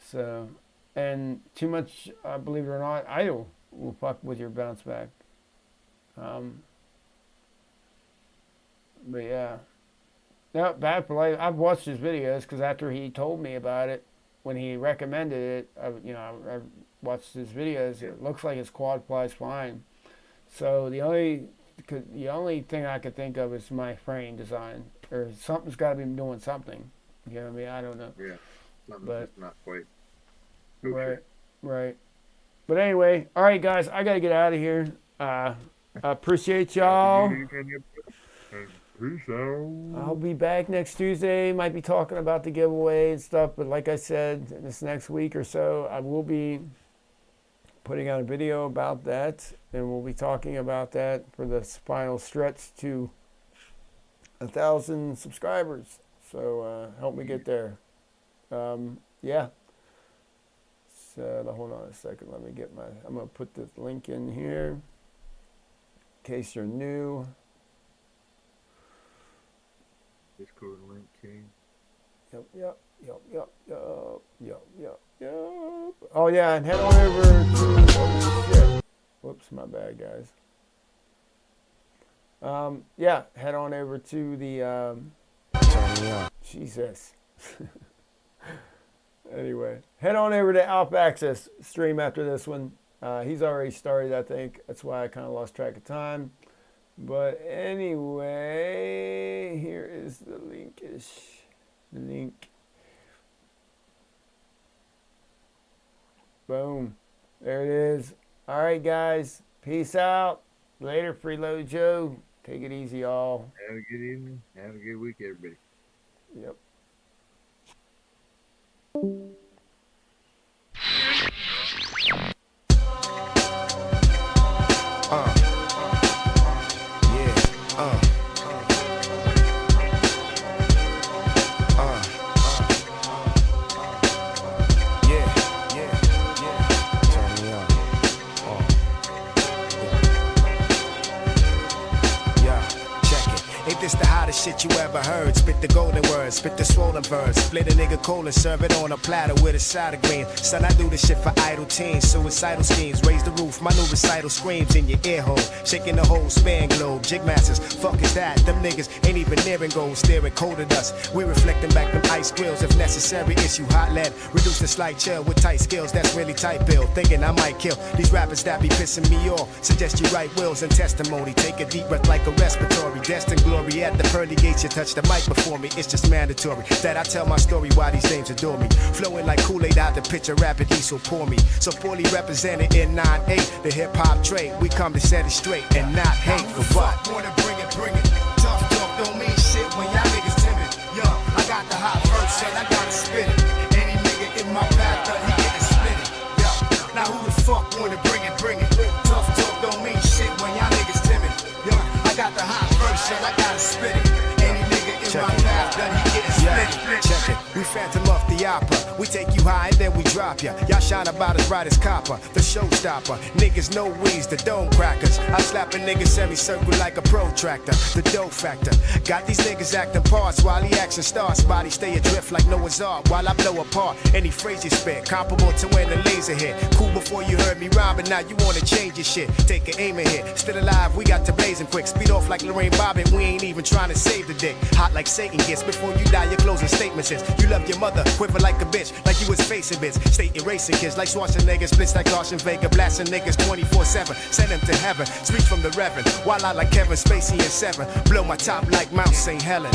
So, and too much, believe it or not, idle will fuck with your bounce back. But yeah, no, bad for life. I've watched his videos because after he told me about it, when he recommended it, I watched his videos. It looks like his quad flies fine. So the only thing I could think of is my frame design, or something's got to be doing something. You know what I mean? I don't know. Yeah, but not quite. Right. But anyway, all right, guys, I gotta get out of here. I appreciate y'all. Peace out. I'll be back next Tuesday. Might be talking about the giveaway and stuff, but like I said, this next week or so, I will be putting out a video about that, and we'll be talking about that for the final stretch to 1,000 subscribers. So help me get there. Yeah. So hold on a second. Let me get I'm gonna put this link in here in case you're new. Discord link, King. Yep. Oh yeah, and head on over to, oh shit. Whoops, my bad, guys. Yeah, head on over to the, Jesus. Anyway, head on over to Alp Access stream after this one. He's already started, I think. That's why I kind of lost track of time. But anyway, here is the link. Boom. There it is. All right, guys. Peace out. Later, Freeload Joe. Take it easy, y'all. Have a good evening. Have a good week, everybody. Yep. shit you ever heard. Spit the golden words, spit the swollen verse. Split a nigga cold and serve it on a platter with a side of green. Son, I do this shit for idle teens, suicidal schemes. Raise the roof, my new recital screams in your ear hole. Shaking the whole span globe, jig masters. Fuck is that? Them niggas ain't even nearing gold, staring cold at us. We reflecting back them ice grills if necessary. Issue hot lead, reduce the slight chill with tight skills. That's really tight bill. Thinking I might kill these rappers that be pissing me off. Suggest you write wills and testimony. Take a deep breath like a respiratory. Destined glory at the pearly gates. You touch the mic before me. It's just mandatory that I tell my story why these names adore me. Flowing like Kool-Aid out the pitcher rapidly, so pour me. So poorly represented in 9-8. The hip-hop trade. We come to set it straight and not hate for what. Wanna bring it, bring it. Tough talk don't mean shit when y'all niggas timid. Yo, I got the hot verse and I gotta spit it. Any nigga in my path, he getting split it. Yo, now who the fuck wanna bring it, bring it. Tough talk don't mean shit when y'all niggas timid. Yo, I got the hot verse and I gotta spit it. Any nigga in my path, he getting split it. Check it. We phantom off the opera. We take you high and then we drop ya. Y'all shine about as bright as copper. The showstopper. Niggas know we's the dome crackers. I slap a nigga semicircle like a protractor. The dough factor. Got these niggas acting parts while the action starts. Body stay adrift like Noah's Ark while I blow apart. Any phrase you spit, comparable to when the laser hit. Cool before you heard me rhyme, but now you wanna change your shit. Take an aim and hit. Still alive, we got to blazing quick. Speed off like Lorraine Bobbitt. We ain't even trying to save the dick. Hot like Satan gets. Before you die, your closing statement is you love your mother, quiver like a bitch, like you was facing bitch. State erasing kids like Schwarzenegger, splits like Carson Vega, blasting niggas 24/7. Send them to heaven, speech from the Reverend. While I like Kevin Spacey and Seven, blow my top like Mount St. Helen.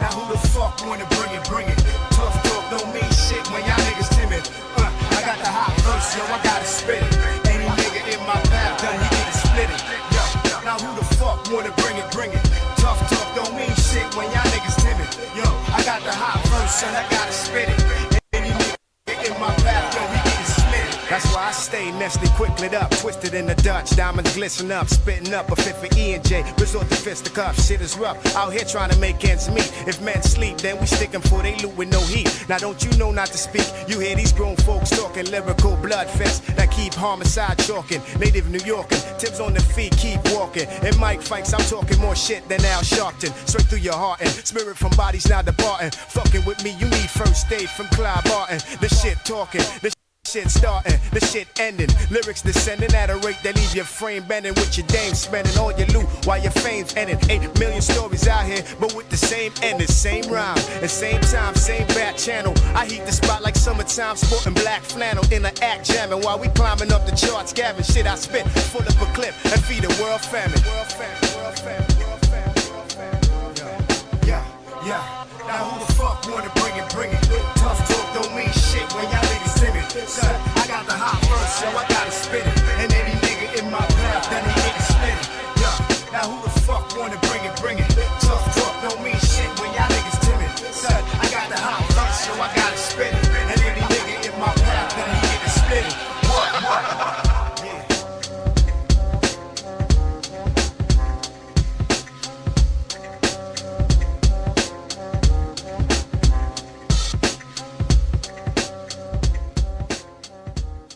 Now who the fuck wanna bring it, bring it. Tough talk don't mean shit when y'all niggas timid. I got the hot verse, yo, I gotta spit it. Any nigga in my path, he getting split it. Yo, now who the fuck wanna bring it, bring it. Tough talk don't mean shit when y'all niggas timid. Yo, I got the hot verse and I gotta spit it. Any nigga in my path, he getting split it. That's why I stay nested, quick lit up, twisted in the Dutch, diamonds glisten up, spitting up a fit for E and J, resort to fisticuffs. Shit is rough, out here trying to make ends meet. If men sleep, then we stick 'em for they loot with no heat. Now don't you know not to speak? You hear these grown folks talking lyrical blood fest that keep homicide chalking. Native New Yorkin, tips on the feet, keep walking. In mic fights, I'm talking more shit than Al Sharpton. Straight through your heart and spirit from bodies now departing. Fucking with me, you need first aid from Clive Barton. The shit talking, the shit starting, the shit ending. Lyrics descending at a rate that leave your frame bending. With your dame spending all your loot while your fame's ending. 8 million stories out here, but with the same ending, same rhyme, and same time, same bad channel. I heat the spot like summertime, sporting black flannel in the act jamming while we climbing up the charts, gabbing shit I spit full of a clip and feed a world famine. World famine, world famine, world famine, world famine. Yeah, yeah. Now who the fuck wanna bring it, bring it. Tough talk don't mean shit when y'all niggas timid. Son, I got the hot verse, so I gotta spit it.